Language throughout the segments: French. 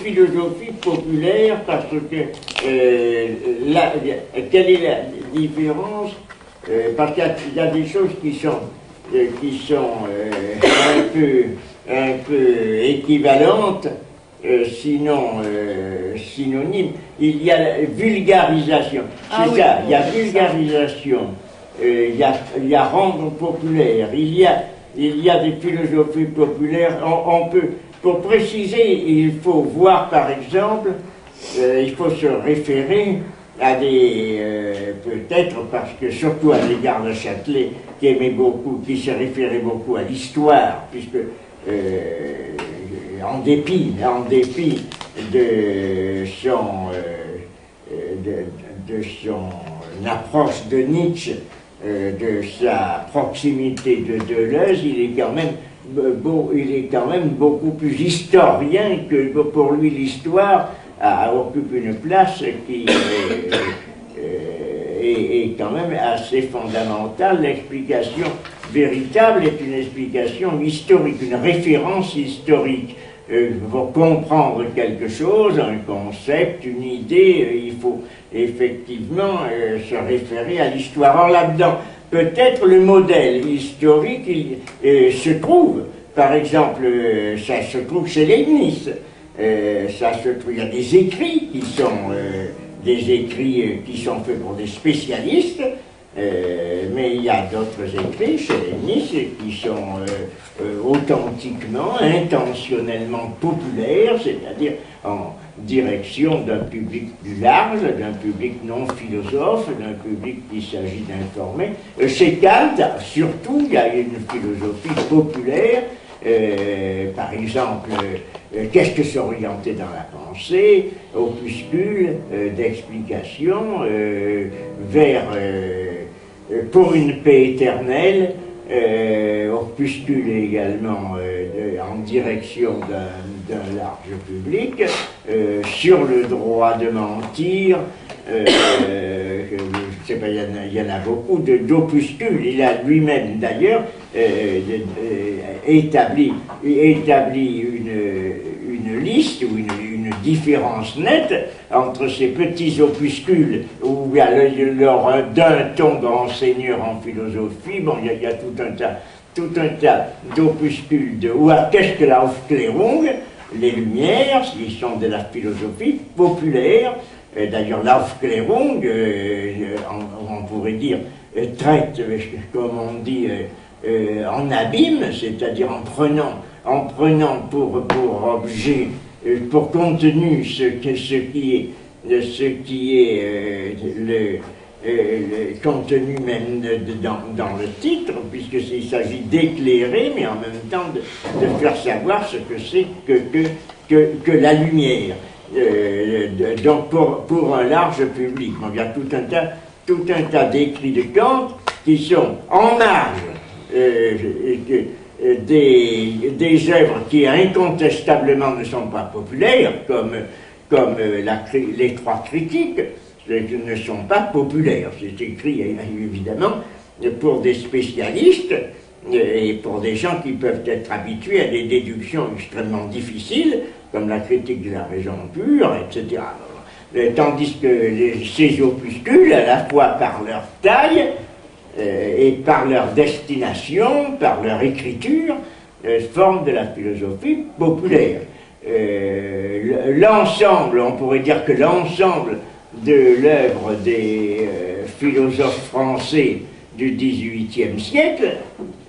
philosophie populaire parce que quelle est la différence? Parce qu'il y a des choses qui sont un peu équivalentes, sinon synonymes. Il y a la vulgarisation. C'est oui, ça, il y a vulgarisation, il y a rendre populaire, il y a des philosophies populaires. On peut, pour préciser, il faut voir par exemple, il faut se référer à des, peut-être parce que surtout à l'égard de Châtelet, qui se référait beaucoup à l'histoire, puisque en dépit de son approche de Nietzsche, de sa proximité de Deleuze, il est quand même beaucoup plus historien que pour lui l'histoire occupe une place qui est quand même assez fondamentale. L'explication véritable est une explication historique, une référence historique. Pour comprendre quelque chose, un concept, une idée, il faut effectivement se référer à l'histoire. Alors là-dedans, peut-être le modèle historique se trouve, par exemple, ça se trouve chez Leibniz. Il y a des écrits qui sont faits pour des spécialistes, mais il y a d'autres écrits chez Leibniz qui sont authentiquement, intentionnellement populaires, c'est-à-dire en direction d'un public plus large, d'un public non philosophe, d'un public qui s'agit d'informer. Chez Kant, surtout, il y a une philosophie populaire. Par exemple, qu'est-ce que s'orienter dans la pensée, opuscule d'explication pour une paix éternelle, opuscule également en direction d'un large public, sur le droit de mentir. Je ne sais pas, il y en a beaucoup d'opuscules. Il a lui-même d'ailleurs établi une liste ou une différence nette entre ces petits opuscules où il y a d'un ton d'enseigneur en philosophie. Bon, il y a tout un tas d'opuscules qu'est-ce que la Aufklärung, les Lumières, qui sont de la philosophie populaire. D'ailleurs, l'Aufklärung, on pourrait dire, traite, comme on dit, en abîme, c'est-à-dire en prenant pour objet, pour contenu ce qui est le contenu même dans le titre, puisqu'il s'agit d'éclairer, mais en même temps de faire savoir ce que c'est que la lumière. Donc pour un large public. Donc, il y a tout un tas d'écrits de Kant qui sont en marge des œuvres qui incontestablement ne sont pas populaires, comme les trois critiques, ne sont pas populaires. C'est écrit évidemment pour des spécialistes et pour des gens qui peuvent être habitués à des déductions extrêmement difficiles, comme la critique de la raison pure, etc. Tandis que ces opuscules, à la fois par leur taille et par leur destination, par leur écriture, forment de la philosophie populaire. L'ensemble, on pourrait dire que l'ensemble de l'œuvre des philosophes français du XVIIIe siècle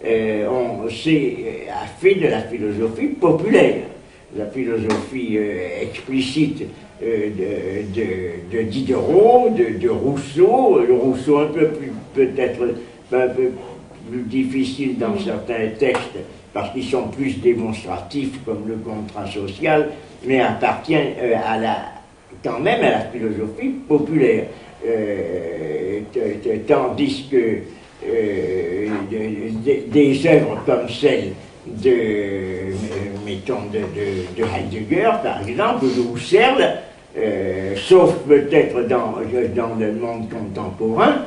a fait de la philosophie populaire. La philosophie explicite de Diderot, de Rousseau, le Rousseau peut-être un peu plus difficile dans certains textes parce qu'ils sont plus démonstratifs comme le contrat social, mais appartient quand même à la philosophie populaire. Tandis que des œuvres comme celle de Heidegger, par exemple, ou de Husserl, sauf peut-être dans le monde contemporain,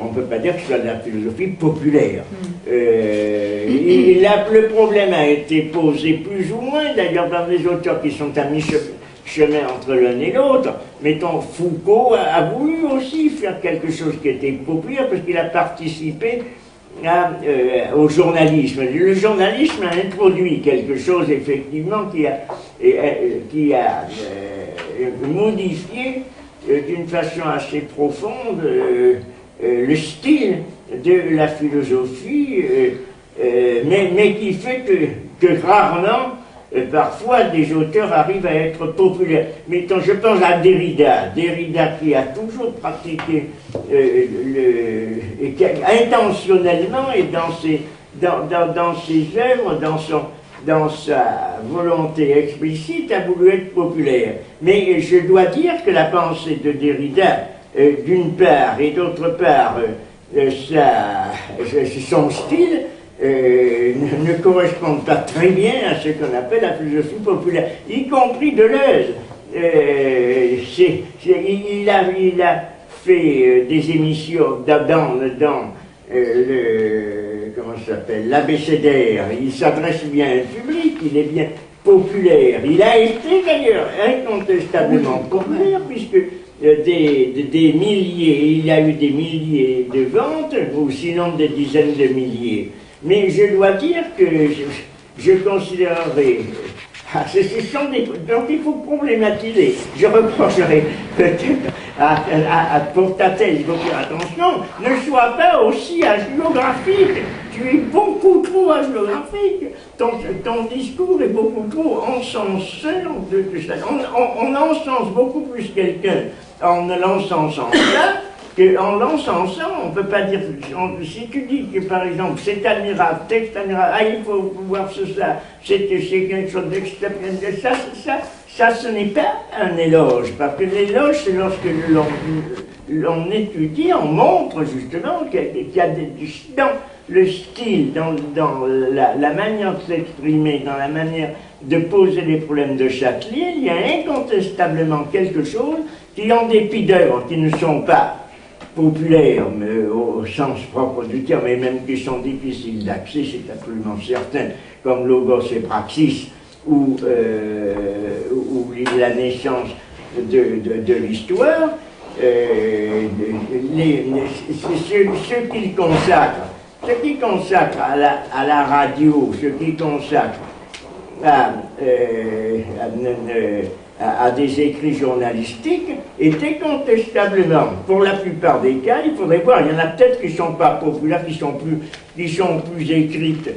on ne peut pas dire que ce soit de la philosophie populaire. Le problème a été posé plus ou moins, d'ailleurs, par des auteurs qui sont amis chemin entre l'un et l'autre. Mettons, Foucault a voulu aussi faire quelque chose qui était populaire parce qu'il a participé au journalisme. Le journalisme a introduit quelque chose effectivement qui a modifié d'une façon assez profonde le style de la philosophie, mais qui fait que rarement, parfois, des auteurs arrivent à être populaires. Mais quand je pense à Derrida qui a toujours pratiqué intentionnellement et dans ses œuvres, dans sa volonté explicite, a voulu être populaire. Mais je dois dire que la pensée de Derrida, d'une part, et d'autre part, son style, ne correspondent pas très bien à ce qu'on appelle la philosophie populaire, y compris Deleuze. Il a fait des émissions dans comment ça s'appelle, l'abécédaire. Il s'adresse bien à un public, il est bien populaire. Il a été d'ailleurs incontestablement populaire, puisque des milliers, il y a eu des milliers de ventes, ou sinon des dizaines de milliers. Mais je dois dire que je considérerais... donc il faut problématiser. Je reprocherai peut-être pour ta thèse, il faut faire attention, ne sois pas aussi hagiographique. Tu es beaucoup trop hagiographique. Ton discours est beaucoup trop encenseur de ça. On encense beaucoup plus quelqu'un en ne l'encensant pas qu'en l'encensant. On ne peut pas dire... si tu dis que, par exemple, c'est admirable, texte admirable, il faut voir ça, c'est quelque chose d'extraordinaire, ça, ce n'est pas un éloge, parce que l'éloge, c'est lorsque l'on étudie, on montre justement qu'il y a dans le style, dans la manière de s'exprimer, dans la manière de poser les problèmes de Châtelier, il y a incontestablement quelque chose qui, en dépit d'œuvres qui ne sont pas populaires, mais au sens propre du terme, et même qui sont difficiles d'accès, c'est absolument certain, comme Logos et Praxis, ou la naissance de l'histoire, ce qui consacre à la radio, ce qui consacre à des écrits journalistiques est incontestablement, pour la plupart des cas, il faudrait voir, il y en a peut-être qui ne sont pas populaires, qui sont plus écrites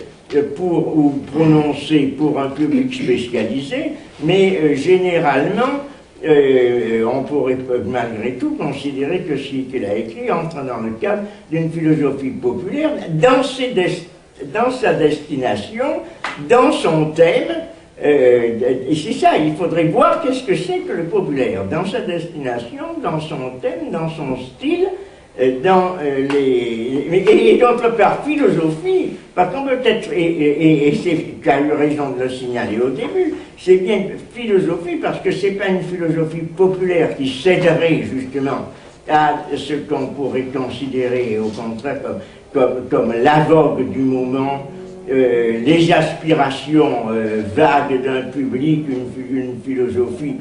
ou prononcées pour un public spécialisé, mais généralement, on pourrait malgré tout considérer que ce qu'il a écrit entre dans le cadre d'une philosophie populaire, dans sa destination, dans son thème. Et c'est ça, il faudrait voir qu'est-ce que c'est que le populaire, dans sa destination, dans son thème, dans son style, et d'autre part, philosophie, parce qu'on peut être, et tu as eu raison de le signaler au début, c'est bien philosophie parce que c'est pas une philosophie populaire qui céderait justement à ce qu'on pourrait considérer au contraire comme la vogue du moment, les aspirations vagues d'un public, une philosophie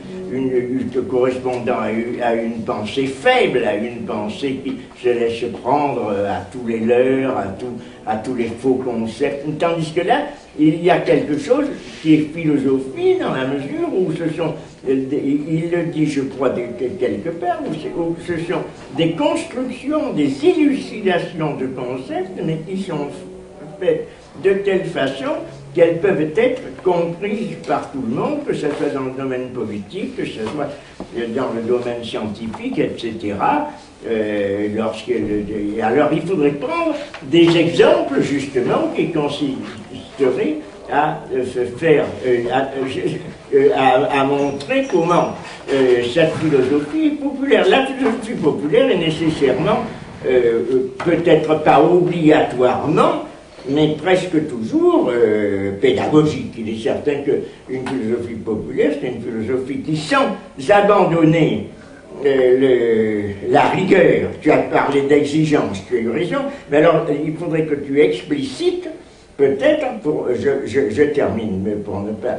correspondant à une pensée faible, à une pensée qui se laisse prendre à tous les leurres, à tous les faux concepts. Tandis que là, il y a quelque chose qui est philosophie dans la mesure où ce sont, il le dit je crois quelque part, où ce sont des constructions, des élucidations de concepts, mais qui sont faites de telle façon qu'elles peuvent être comprises par tout le monde, que ce soit dans le domaine politique, que ce soit dans le domaine scientifique, etc. Alors il faudrait prendre des exemples justement qui consisteraient à à montrer comment cette philosophie est populaire. La philosophie populaire est nécessairement, peut-être pas obligatoirement, mais presque toujours pédagogique. Il est certain qu'une philosophie populaire, c'est une philosophie qui, sans abandonner la rigueur, tu as parlé d'exigence, tu as eu raison, mais alors il faudrait que tu explicites peut-être, je termine, mais pour ne pas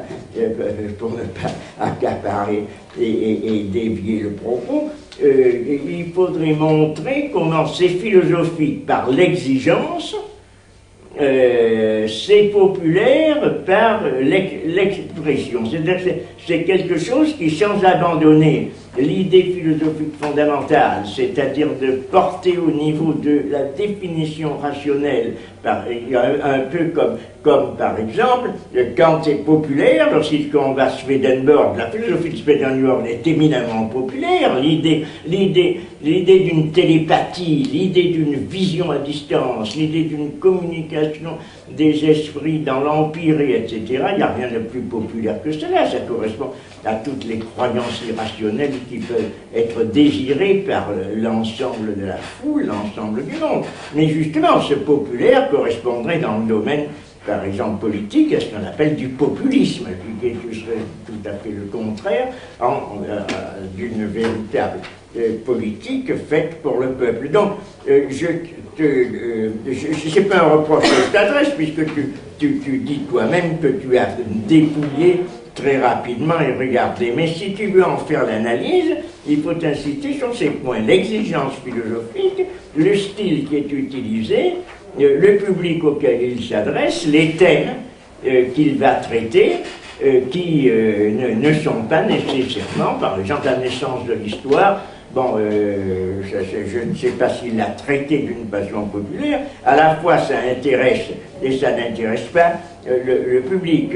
accaparer et dévier le propos, il faudrait montrer comment c'est philosophique par l'exigence, c'est populaire par l'expression. C'est quelque chose qui, sans abandonner l'idée philosophique fondamentale, c'est-à-dire de porter au niveau de la définition rationnelle, un peu comme par exemple, quand c'est populaire, lorsqu'on va à Swedenborg, la philosophie de Swedenborg est éminemment populaire, l'idée d'une télépathie, l'idée d'une vision à distance, l'idée d'une communication des esprits dans l'empire, etc. Il n'y a rien de plus populaire que cela, ça correspond à toutes les croyances irrationnelles qui peuvent être désirées par l'ensemble de la foule, l'ensemble du monde. Mais justement, ce populaire correspondrait dans le domaine, par exemple, politique, à ce qu'on appelle du populisme, qui serait tout à fait le contraire d'une véritable politique faite pour le peuple. Donc, c'est pas un reproche que je t'adresse, puisque tu dis toi-même que tu as dépouillé très rapidement et regardé. Mais si tu veux en faire l'analyse, il faut insister sur ces points. L'exigence philosophique, le style qui est utilisé, le public auquel il s'adresse, les thèmes qu'il va traiter, qui ne sont pas nécessairement, par exemple, la naissance de l'histoire. Bon, je ne sais pas s'il l'a traité d'une façon populaire. À la fois, ça intéresse et ça n'intéresse pas le public.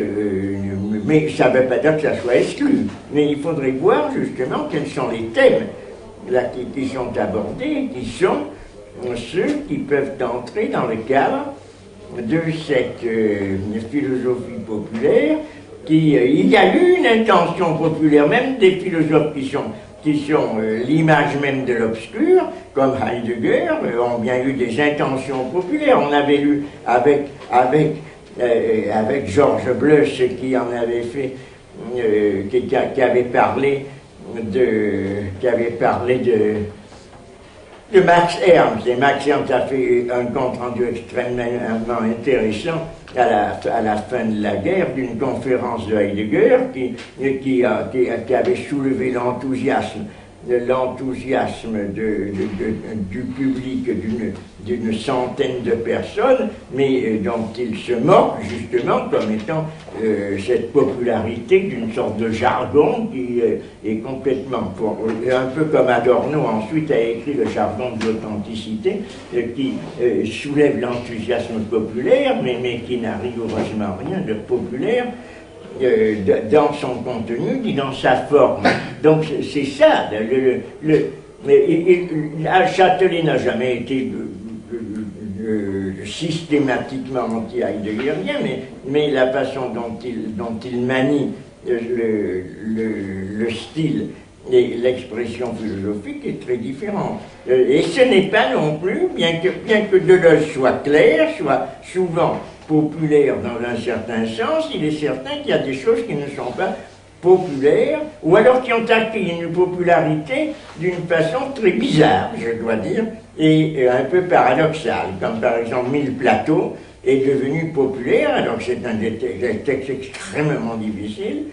Mais ça ne veut pas dire que ça soit exclu. Mais il faudrait voir justement quels sont les thèmes là, qui sont abordés, qui sont ceux qui peuvent entrer dans le cadre de cette philosophie populaire. Il y a eu une intention populaire, même des philosophes qui sont l'image même de l'obscur, comme Heidegger, ont bien eu des intentions populaires. On avait lu avec Georges Bleuss qui en avait fait, qui avait parlé de Max Ernst. Et Max Ernst a fait un compte-rendu extrêmement intéressant à la fin de la guerre d'une conférence de Heidegger qui avait soulevé l'enthousiasme du public d'une centaine de personnes, mais dont il se moque justement comme étant cette popularité d'une sorte de jargon qui est complètement, un peu comme Adorno ensuite a écrit le jargon de l'authenticité, qui soulève l'enthousiasme populaire, mais qui n'a rigoureusement rien de populaire dans son contenu ni dans sa forme. Donc c'est ça. Châtelet n'a jamais été systématiquement anti-heideggerien, mais la façon dont il manie le style et l'expression philosophique est très différente. Et ce n'est pas non plus, bien que Deleuze soit clair, soit souvent populaire dans un certain sens, il est certain qu'il y a des choses qui ne sont pas populaires, ou alors qui ont acquis une popularité d'une façon très bizarre, je dois dire, et un peu paradoxale, comme par exemple Mille Plateaux est devenu populaire, alors que c'est un des textes extrêmement difficile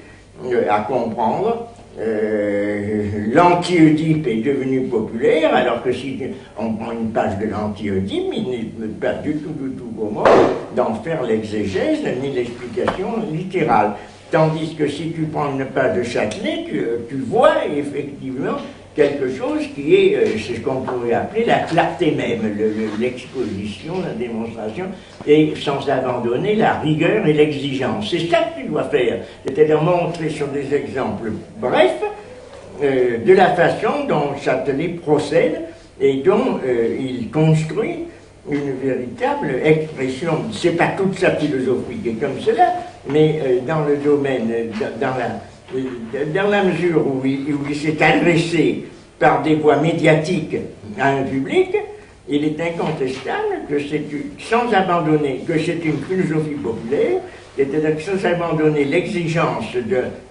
à comprendre. L'anti-Oedipe est devenu populaire, alors que si on prend une page de l'anti-Oedipe, il n'est pas du tout comment d'en faire l'exégèse ni l'explication littérale. Tandis que si tu prends une page de Châtelet, tu vois effectivement quelque chose qui est, c'est ce qu'on pourrait appeler la clarté même, l'exposition, la démonstration, et sans abandonner la rigueur et l'exigence. C'est ça que tu dois faire, c'est-à-dire montrer sur des exemples brefs de la façon dont Châtelet procède et dont il construit une véritable expression. C'est pas toute sa philosophie qui est comme cela, mais dans le domaine, dans la mesure où il s'est adressé par des voies médiatiques à un public, il est incontestable que sans abandonner, que c'est une philosophie populaire, c'est-à-dire que sans abandonner l'exigence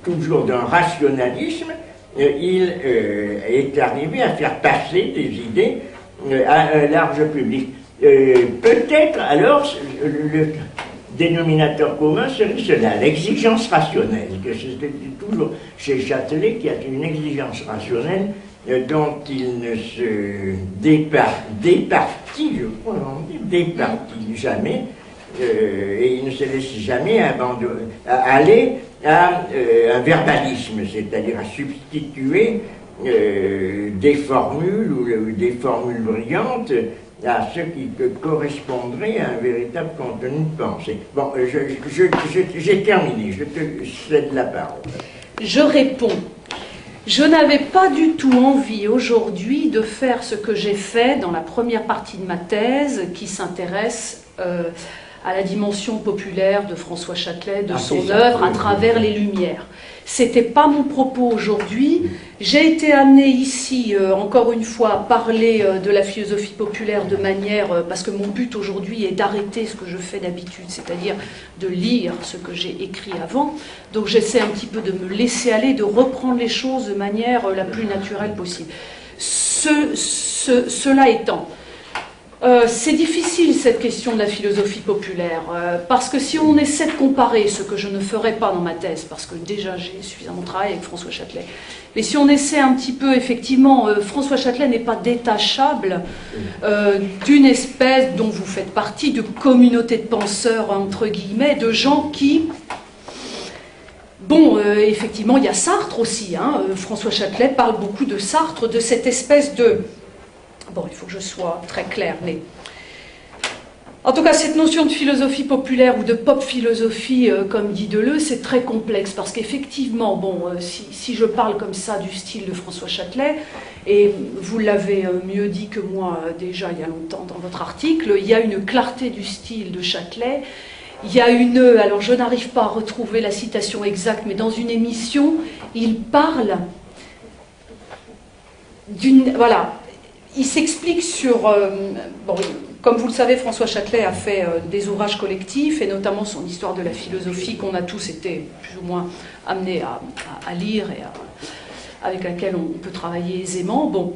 toujours d'un rationalisme, il est arrivé à faire passer des idées à un large public. Peut-être alors dénominateur commun serait cela, l'exigence rationnelle, que c'était toujours chez Châtelet qu'il y a une exigence rationnelle dont il ne se départit, je crois, on dit, départit jamais, et il ne se laisse jamais aller à un verbalisme, c'est-à-dire à substituer des formules ou des formules brillantes à ce qui correspondrait à un véritable contenu de pensée. Bon, j'ai terminé, je te cède la parole. Je réponds. Je n'avais pas du tout envie aujourd'hui de faire ce que j'ai fait dans la première partie de ma thèse qui s'intéresse à la dimension populaire de François Châtelet, de son œuvre à travers les Lumières. C'était pas mon propos aujourd'hui. J'ai été amenée ici, encore une fois, à parler de la philosophie populaire de manière... parce que mon but aujourd'hui est d'arrêter ce que je fais d'habitude, c'est-à-dire de lire ce que j'ai écrit avant. Donc j'essaie un petit peu de me laisser aller, de reprendre les choses de manière la plus naturelle possible. Cela étant... c'est difficile cette question de la philosophie populaire, parce que si on essaie de comparer, ce que je ne ferai pas dans ma thèse, parce que déjà j'ai suffisamment travaillé avec François Châtelet, mais si on essaie un petit peu, effectivement, François Châtelet n'est pas détachable d'une espèce dont vous faites partie, de communauté de penseurs, entre guillemets, de gens qui... Bon, effectivement, il y a Sartre aussi, hein, François Châtelet parle beaucoup de Sartre, de cette espèce de... Bon, il faut que je sois très claire, mais... En tout cas, cette notion de philosophie populaire ou de pop-philosophie, comme dit Deleuze, c'est très complexe, parce qu'effectivement, bon, si je parle comme ça du style de François Châtelet, et vous l'avez mieux dit que moi déjà il y a longtemps dans votre article, il y a une clarté du style de Châtelet, il y a une... Alors, je n'arrive pas à retrouver la citation exacte, mais dans une émission, il parle d'une... Voilà. Il s'explique sur... bon, comme vous le savez, François Châtelet a fait des ouvrages collectifs, et notamment son histoire de la philosophie, qu'on a tous été plus ou moins amenés à lire, et avec laquelle on peut travailler aisément. Bon.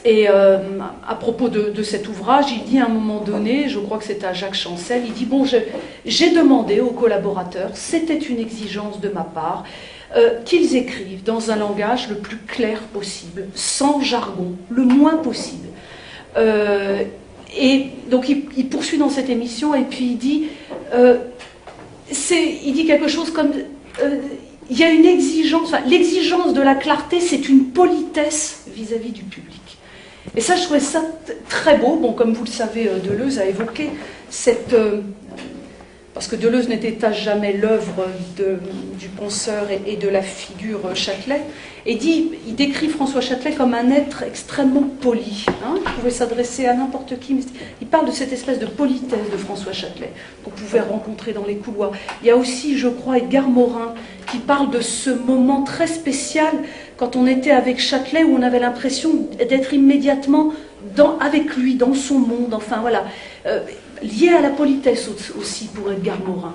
Et à propos de cet ouvrage, il dit à un moment donné, je crois que c'est à Jacques Chancel, il dit, bon, j'ai demandé aux collaborateurs, c'était une exigence de ma part, qu'ils écrivent dans un langage le plus clair possible, sans jargon, le moins possible. Et donc il poursuit dans cette émission et puis il dit quelque chose comme il y a une exigence, enfin, l'exigence de la clarté, c'est une politesse vis-à-vis du public. Et ça, je trouvais ça très beau. Bon, comme vous le savez, Deleuze a évoqué cette... parce que Deleuze ne détache jamais l'œuvre du penseur et de la figure Châtelet, et il décrit François Châtelet comme un être extrêmement poli. Hein, il pouvait s'adresser à n'importe qui, mais il parle de cette espèce de politesse de François Châtelet qu'on pouvait rencontrer dans les couloirs. Il y a aussi, je crois, Edgar Morin, qui parle de ce moment très spécial quand on était avec Châtelet, où on avait l'impression d'être immédiatement avec lui, dans son monde, enfin voilà. Lié à la politesse aussi pour Edgar Morin.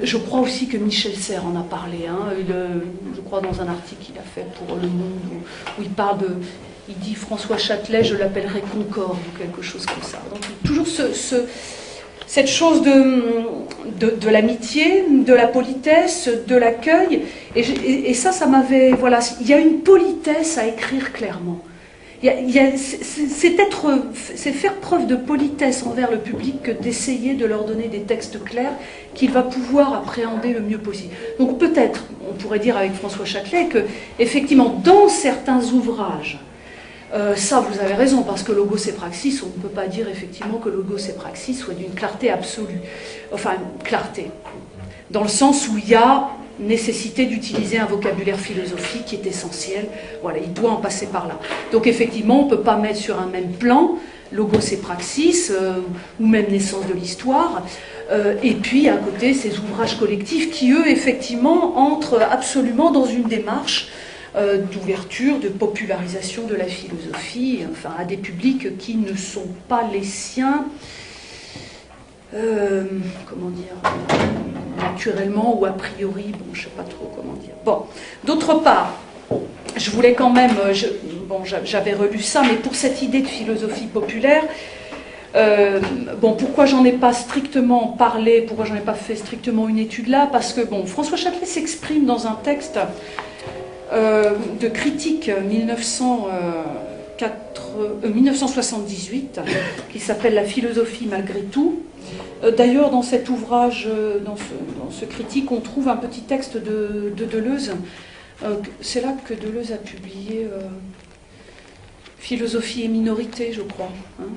Je crois aussi que Michel Serres en a parlé, hein, je crois dans un article qu'il a fait pour Le Monde, où il parle de... Il dit François Châtelet, je l'appellerai Concorde, ou quelque chose comme ça. Donc toujours cette chose de l'amitié, de la politesse, de l'accueil, et ça m'avait... Voilà, il y a une politesse à écrire clairement. C'est faire preuve de politesse envers le public que d'essayer de leur donner des textes clairs qu'il va pouvoir appréhender le mieux possible. Donc peut-être, on pourrait dire avec François Châtelet, que effectivement, dans certains ouvrages, ça vous avez raison, parce que Logos et Praxis, on ne peut pas dire effectivement que Logos et Praxis soit d'une clarté absolue. Enfin, clarté, dans le sens où il y a nécessité d'utiliser un vocabulaire philosophique qui est essentiel. Voilà, il doit en passer par là. Donc effectivement, on ne peut pas mettre sur un même plan Logos et Praxis, ou même Naissance de l'Histoire, et puis à côté ces ouvrages collectifs qui, eux, effectivement, entrent absolument dans une démarche d'ouverture, de popularisation de la philosophie, enfin, à des publics qui ne sont pas les siens, comment dire, naturellement ou a priori, bon, je ne sais pas trop comment dire. Bon, d'autre part, je voulais quand même, bon, j'avais relu ça, mais pour cette idée de philosophie populaire, Bon, pourquoi j'en ai pas strictement parlé, pourquoi j'en ai pas fait strictement une étude là? Parce que, bon, François Châtelet s'exprime dans un texte de critique 1978, qui s'appelle « La philosophie malgré tout ». D'ailleurs, dans cet ouvrage, dans ce critique, on trouve un petit texte de Deleuze. C'est là que Deleuze a publié « Philosophie et minorité », je crois. Hein,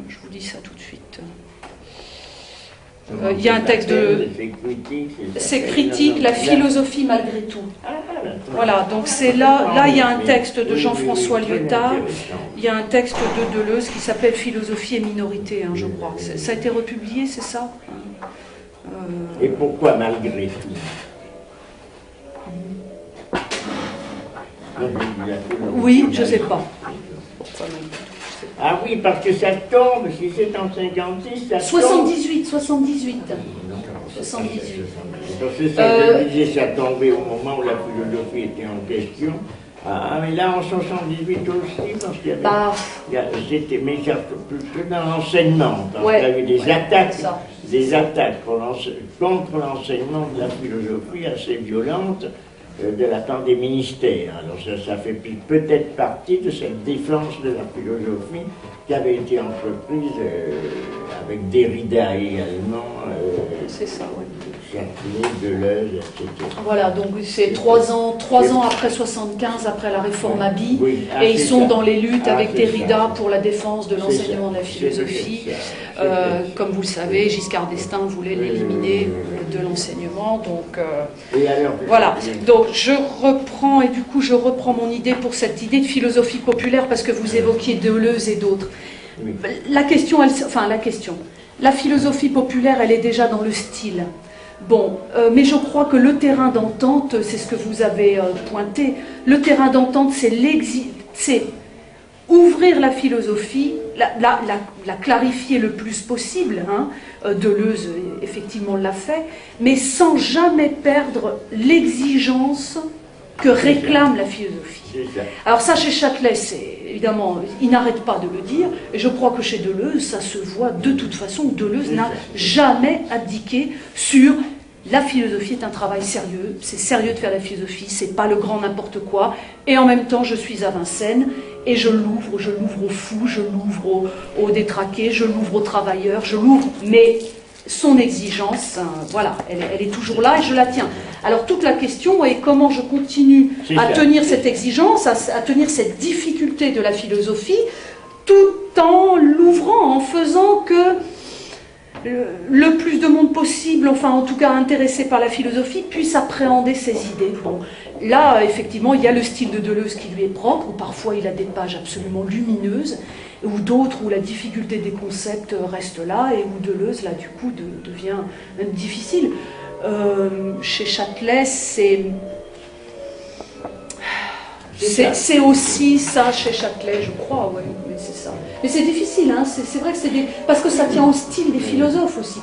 je vous dis ça tout de suite. Il y a un texte de... C'est critique, la philosophie malgré tout. Voilà, donc c'est là, il y a un texte de Jean-François Lyotard, il y a un texte de Deleuze qui s'appelle Philosophie et minorité, hein, je crois. Ça a été republié, c'est ça? Et pourquoi malgré tout? Oui, je ne sais pas. Ah oui, parce que ça tombe, si c'est en 56, ça 78. Parce que ça, je disais, ça tombait au moment où la philosophie était en question. Ah, mais là, en 78 aussi, parce qu'il y avait... C'était, mais plutôt dans l'enseignement, parce qu'il y avait des attaques contre l'enseignement de la philosophie assez violentes de la part des ministères. Alors ça fait peut-être partie de cette défense de la philosophie qui avait été entreprise avec Derrida également. C'est ça, oui. Châtelet, Deleuze, etc. Voilà, donc c'est 3 ans après 75, après la réforme Haby, et ils sont dans les luttes avec Derrida pour la défense de l'enseignement de la philosophie. Comme vous le savez, Giscard d'Estaing voulait l'éliminer de l'enseignement, donc voilà. Donc je reprends, et du coup je reprends mon idée pour cette idée de philosophie populaire, parce que vous évoquiez Deleuze et d'autres. La question, la philosophie populaire, elle est déjà dans le style. Bon, mais je crois que le terrain d'entente, c'est ce que vous avez pointé, le terrain d'entente, c'est ouvrir la philosophie, la clarifier le plus possible, hein. Deleuze, effectivement, l'a fait, mais sans jamais perdre l'exigence que réclame la philosophie. Alors ça, chez Châtelet, c'est évidemment, il n'arrête pas de le dire, et je crois que chez Deleuze, ça se voit de toute façon. Deleuze n'a jamais abdiqué sur la philosophie est un travail sérieux, c'est sérieux de faire la philosophie, c'est pas le grand n'importe quoi, et en même temps, je suis à Vincennes, et je l'ouvre aux fous, je l'ouvre aux détraqués, je l'ouvre aux travailleurs, je l'ouvre, mais son exigence, voilà, elle est toujours là et je la tiens. Alors toute la question est comment je continue à tenir cette exigence, à tenir cette difficulté de la philosophie, tout en l'ouvrant, en faisant que le plus de monde possible, enfin en tout cas intéressé par la philosophie, puisse appréhender ses idées. Bon, là, effectivement, il y a le style de Deleuze qui lui est propre, où parfois il a des pages absolument lumineuses, ou d'autres où la difficulté des concepts reste là, et où Deleuze, là, du coup, devient même difficile. Chez Châtelet, c'est aussi ça chez Châtelet, je crois, oui, mais c'est ça. Mais c'est difficile, hein, c'est vrai que c'est parce que ça tient au style des philosophes aussi.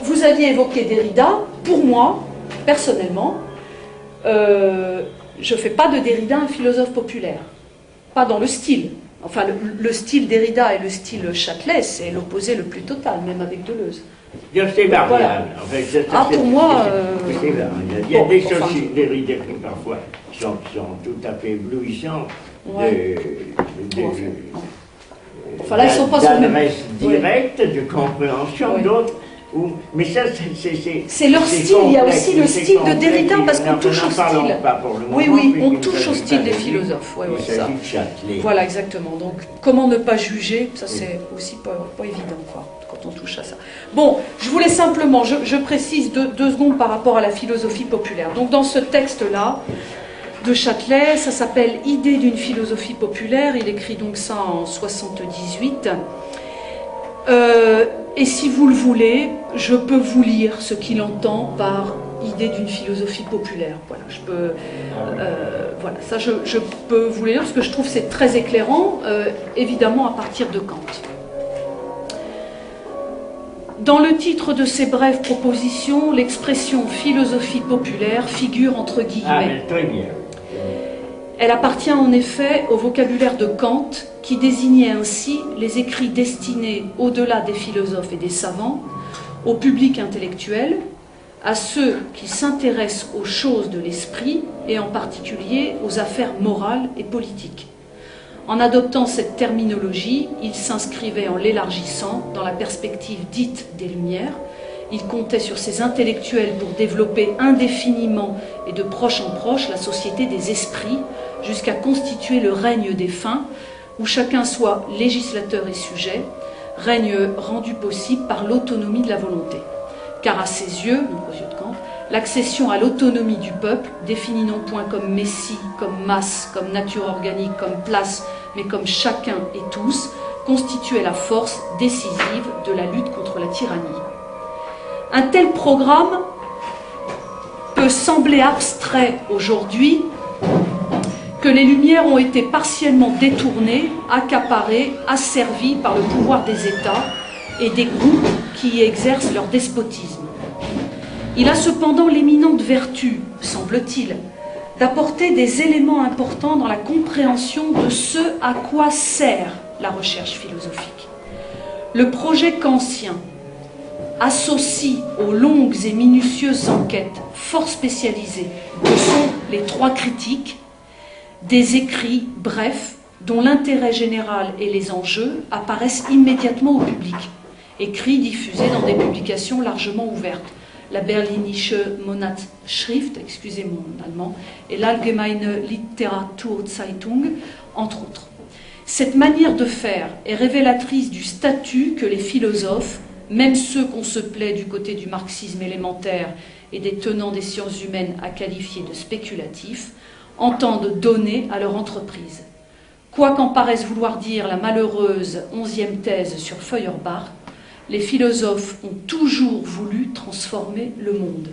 Vous aviez évoqué Derrida, pour moi, personnellement, je ne fais pas de Derrida un philosophe populaire, pas dans le style. Enfin, le style Derrida et le style Châtelet, c'est l'opposé le plus total, même avec Deleuze. C'est variable. Voilà. En fait, pour moi... il y a des choses chez Derrida qui parfois sont tout à fait éblouissantes. Ouais. Enfin là, ils ne sont pas sur le même... D'adresse directe, de compréhension, d'autres... Mais ça, c'est leur style, il y a aussi le style de Derrida, parce qu'on touche au style. Oui, on touche au style des philosophes. Oui, ça. Voilà, exactement. Donc, comment ne pas juger, ça c'est aussi pas évident, quoi, quand on touche à ça. Bon, je voulais simplement, je précise deux secondes par rapport à la philosophie populaire. Donc, dans ce texte-là, de Châtelet, ça s'appelle « Idée d'une philosophie populaire », il écrit donc ça en 78. Et si vous le voulez, je peux vous lire ce qu'il entend par idée d'une philosophie populaire. Voilà, voilà, ça je peux vous le lire parce que je trouve que c'est très éclairant, évidemment à partir de Kant. Dans le titre de ces brèves propositions, l'expression philosophie populaire figure entre guillemets. Très bien. Elle appartient en effet au vocabulaire de Kant, qui désignait ainsi les écrits destinés au-delà des philosophes et des savants, au public intellectuel, à ceux qui s'intéressent aux choses de l'esprit et en particulier aux affaires morales et politiques. En adoptant cette terminologie, il s'inscrivait en l'élargissant dans la perspective dite des Lumières. Il comptait sur ces intellectuels pour développer indéfiniment et de proche en proche la société des esprits, jusqu'à constituer le règne des fins, où chacun soit législateur et sujet, règne rendu possible par l'autonomie de la volonté. Car à ses yeux, donc aux yeux de Kant, l'accession à l'autonomie du peuple, définie non point comme messie, comme masse, comme nature organique, comme place, mais comme chacun et tous, constituait la force décisive de la lutte contre la tyrannie. Un tel programme peut sembler abstrait aujourd'hui, que les Lumières ont été partiellement détournées, accaparées, asservies par le pouvoir des États et des groupes qui y exercent leur despotisme. Il a cependant l'éminente vertu, semble-t-il, d'apporter des éléments importants dans la compréhension de ce à quoi sert la recherche philosophique. Le projet kantien associe aux longues et minutieuses enquêtes fort spécialisées que sont les trois critiques, des écrits brefs dont l'intérêt général et les enjeux apparaissent immédiatement au public, écrits diffusés dans des publications largement ouvertes, la Berlinische Monatsschrift, excusez mon allemand, et l'Allgemeine Literaturzeitung, entre autres. Cette manière de faire est révélatrice du statut que les philosophes, même ceux qu'on se plaît du côté du marxisme élémentaire et des tenants des sciences humaines à qualifier de spéculatifs, entendent donner à leur entreprise. Quoi qu'en paraisse vouloir dire la malheureuse 11e thèse sur Feuerbach, les philosophes ont toujours voulu transformer le monde.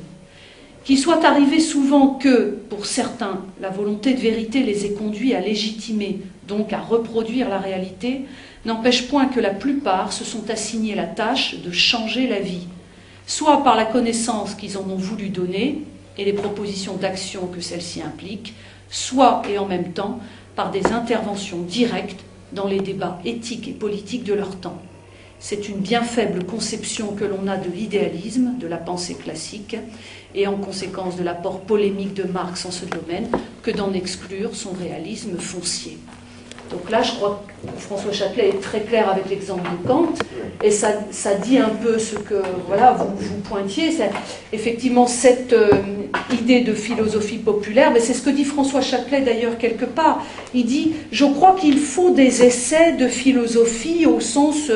Qu'il soit arrivé souvent que, pour certains, la volonté de vérité les ait conduits à légitimer, donc à reproduire la réalité, n'empêche point que la plupart se sont assignés la tâche de changer la vie, soit par la connaissance qu'ils en ont voulu donner et les propositions d'action que celle-ci implique, soit et en même temps par des interventions directes dans les débats éthiques et politiques de leur temps. C'est une bien faible conception que l'on a de l'idéalisme, de la pensée classique, et en conséquence de l'apport polémique de Marx en ce domaine, que d'en exclure son réalisme foncier. Donc là, je crois que François Châtelet est très clair avec l'exemple de Kant, et ça dit un peu ce que voilà, vous pointiez, c'est effectivement cette idée de philosophie populaire, mais c'est ce que dit François Châtelet d'ailleurs quelque part. Il dit « Je crois qu'il faut des essais de philosophie au sens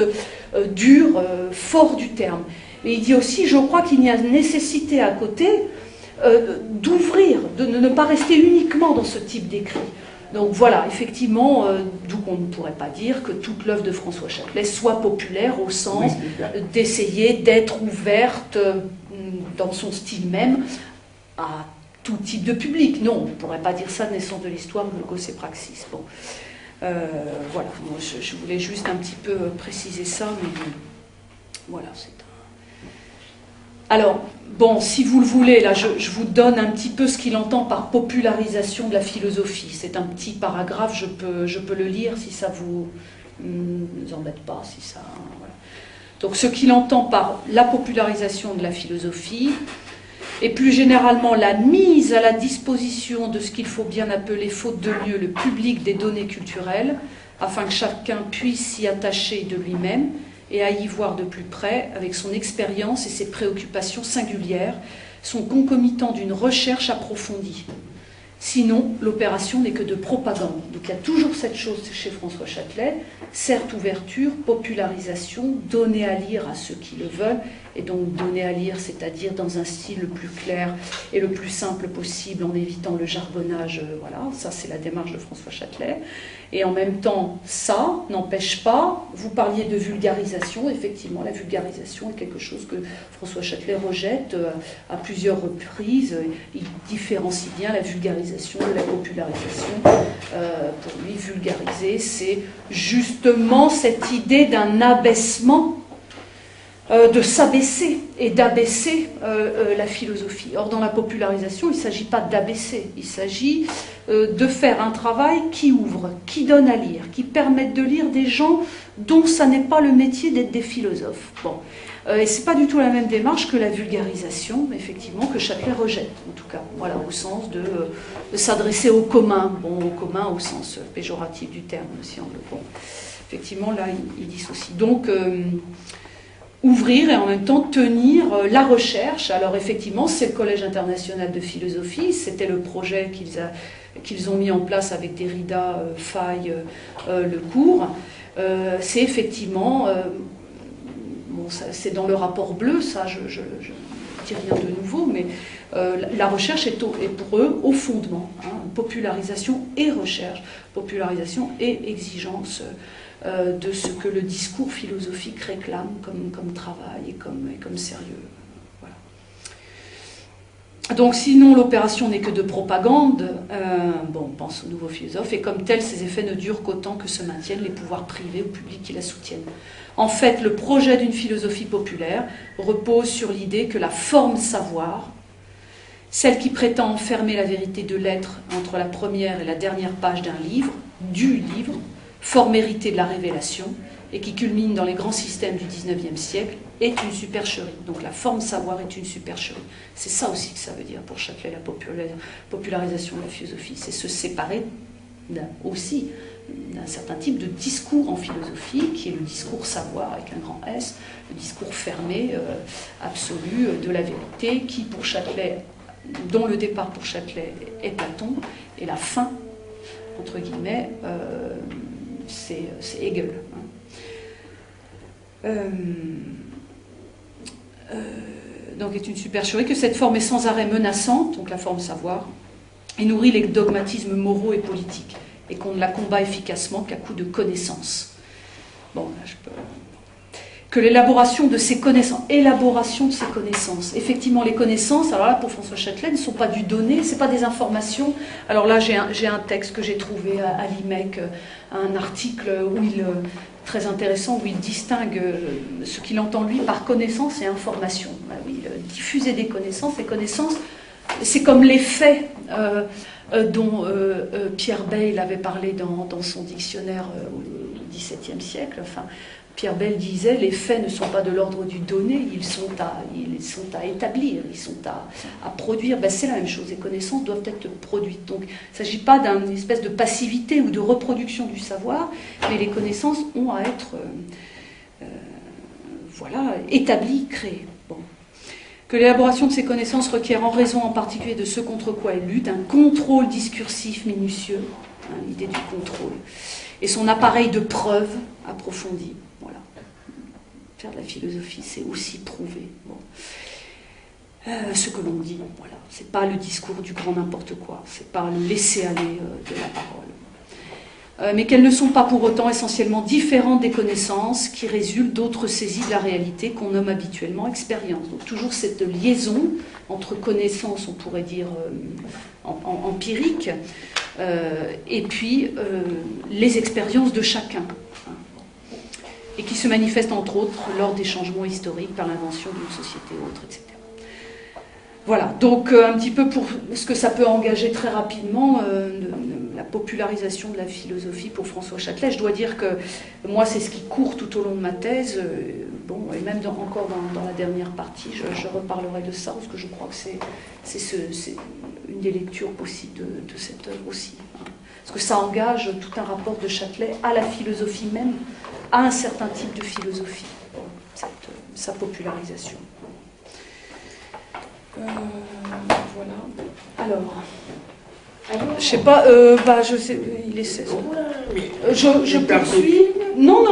dur, fort du terme ». Et il dit aussi « Je crois qu'il y a nécessité à côté d'ouvrir, de ne pas rester uniquement dans ce type d'écrit ». Donc voilà, effectivement, d'où on ne pourrait pas dire que toute l'œuvre de François Châtelet soit populaire au sens d'essayer d'être ouverte dans son style même à tout type de public. Non, on ne pourrait pas dire ça de Naissance de l'Histoire ou Logos et Praxis. Bon, voilà, moi, je voulais juste un petit peu préciser ça, mais voilà, c'est un... Alors, bon, si vous le voulez, là, je vous donne un petit peu ce qu'il entend par popularisation de la philosophie. C'est un petit paragraphe, je peux le lire si ça vous embête pas, si ça... Voilà. Donc, ce qu'il entend par la popularisation de la philosophie, et plus généralement la mise à la disposition de ce qu'il faut bien appeler, faute de mieux, le public des données culturelles, afin que chacun puisse s'y attacher de lui-même, et à y voir de plus près avec son expérience et ses préoccupations singulières, sont concomitants d'une recherche approfondie. Sinon, l'opération n'est que de propagande. Donc il y a toujours cette chose chez François Châtelet, certes ouverture, popularisation, donner à lire à ceux qui le veulent, et donc donner à lire, c'est-à-dire dans un style le plus clair et le plus simple possible, en évitant le jargonnage, voilà, ça c'est la démarche de François Châtelet. Et en même temps, ça n'empêche pas, vous parliez de vulgarisation, effectivement, la vulgarisation est quelque chose que François Châtelet rejette à plusieurs reprises. Il différencie bien la vulgarisation de la popularisation. Pour lui, vulgariser, c'est justement cette idée d'un abaissement, de s'abaisser et d'abaisser la philosophie. Or, dans la popularisation, il ne s'agit pas d'abaisser, il s'agit de faire un travail qui ouvre, qui donne à lire, qui permette de lire des gens dont ça n'est pas le métier d'être des philosophes. Bon. Et ce n'est pas du tout la même démarche que la vulgarisation, effectivement, que Châtelet rejette, en tout cas, voilà, au sens de s'adresser au commun, bon, au commun au sens péjoratif du terme, si on le bon. Effectivement, là, il dissocie. Donc, ouvrir et en même temps tenir la recherche. Alors, effectivement, c'est le Collège international de philosophie, c'était le projet qu'ils ont mis en place avec Derrida, Faye, le cours. C'est effectivement... bon, c'est dans le rapport bleu, ça, je ne dis rien de nouveau, mais la recherche est pour eux au fondement. Hein, popularisation et recherche, popularisation et exigence de ce que le discours philosophique réclame comme travail et comme sérieux. Voilà. Donc sinon l'opération n'est que de propagande, bon, on pense aux nouveaux philosophes, et comme tel, ces effets ne durent qu'autant que se maintiennent les pouvoirs privés ou publics qui la soutiennent. En fait, le projet d'une philosophie populaire repose sur l'idée que la forme savoir, celle qui prétend enfermer la vérité de l'être entre la première et la dernière page d'un livre, du livre, forme héritée de la révélation, et qui culmine dans les grands systèmes du XIXe siècle, est une supercherie. Donc la forme savoir est une supercherie. C'est ça aussi que ça veut dire pour Châtelet, la popularisation de la philosophie. C'est se séparer aussi d'un certain type de discours en philosophie, qui est le discours savoir avec un grand S, le discours fermé, absolu de la vérité, qui pour Châtelet, dont le départ pour Châtelet est Platon, et la fin, entre guillemets, c'est Hegel. Donc est une supercherie, que cette forme est sans arrêt menaçante, donc la forme savoir, et nourrit les dogmatismes moraux et politiques, et qu'on ne la combat efficacement qu'à coup de connaissances. Bon, là je peux... Que l'élaboration de ces connaissances, effectivement les connaissances, alors là pour François Châtelet, ne sont pas du donné, c'est pas des informations. Alors là j'ai un texte que j'ai trouvé à l'IMEC, un article où très intéressant, où il distingue ce qu'il entend lui par connaissance et information. Bah oui, diffuser des connaissances, les connaissances, c'est comme les faits dont Pierre Bayle avait parlé dans son dictionnaire au XVIIe siècle. Enfin, Pierre Bayle disait, les faits ne sont pas de l'ordre du donné, ils sont à établir, ils sont à produire. Ben, c'est la même chose, les connaissances doivent être produites. Donc il ne s'agit pas d'une espèce de passivité ou de reproduction du savoir, mais les connaissances ont à être voilà, établies, créées. Bon. Que l'élaboration de ces connaissances requiert en raison en particulier de ce contre quoi elle lutte, un contrôle discursif minutieux, hein, l'idée du contrôle, et son appareil de preuve approfondi. Voilà. Faire de la philosophie, c'est aussi prouver. Bon. Ce que l'on dit, voilà. C'est pas le discours du grand n'importe quoi, c'est pas le laisser-aller de la parole. Mais qu'elles ne sont pas pour autant essentiellement différentes des connaissances qui résultent d'autres saisies de la réalité qu'on nomme habituellement expérience. Donc toujours cette liaison entre connaissances, on pourrait dire empiriques, et puis les expériences de chacun, et qui se manifestent entre autres lors des changements historiques par l'invention d'une société autre, etc. Voilà, donc un petit peu pour ce que ça peut engager très rapidement la popularisation de la philosophie pour François Châtelet. Je dois dire que moi c'est ce qui court tout au long de ma thèse, bon, et même encore dans la dernière partie, je reparlerai de ça, parce que je crois que c'est une des lectures possibles de cette œuvre aussi. Hein. Parce que ça engage tout un rapport de Châtelet à la philosophie même, à un certain type de philosophie, sa popularisation. Voilà. Alors, je sais pas, je sais, il est 16 heures. Je poursuis. Non,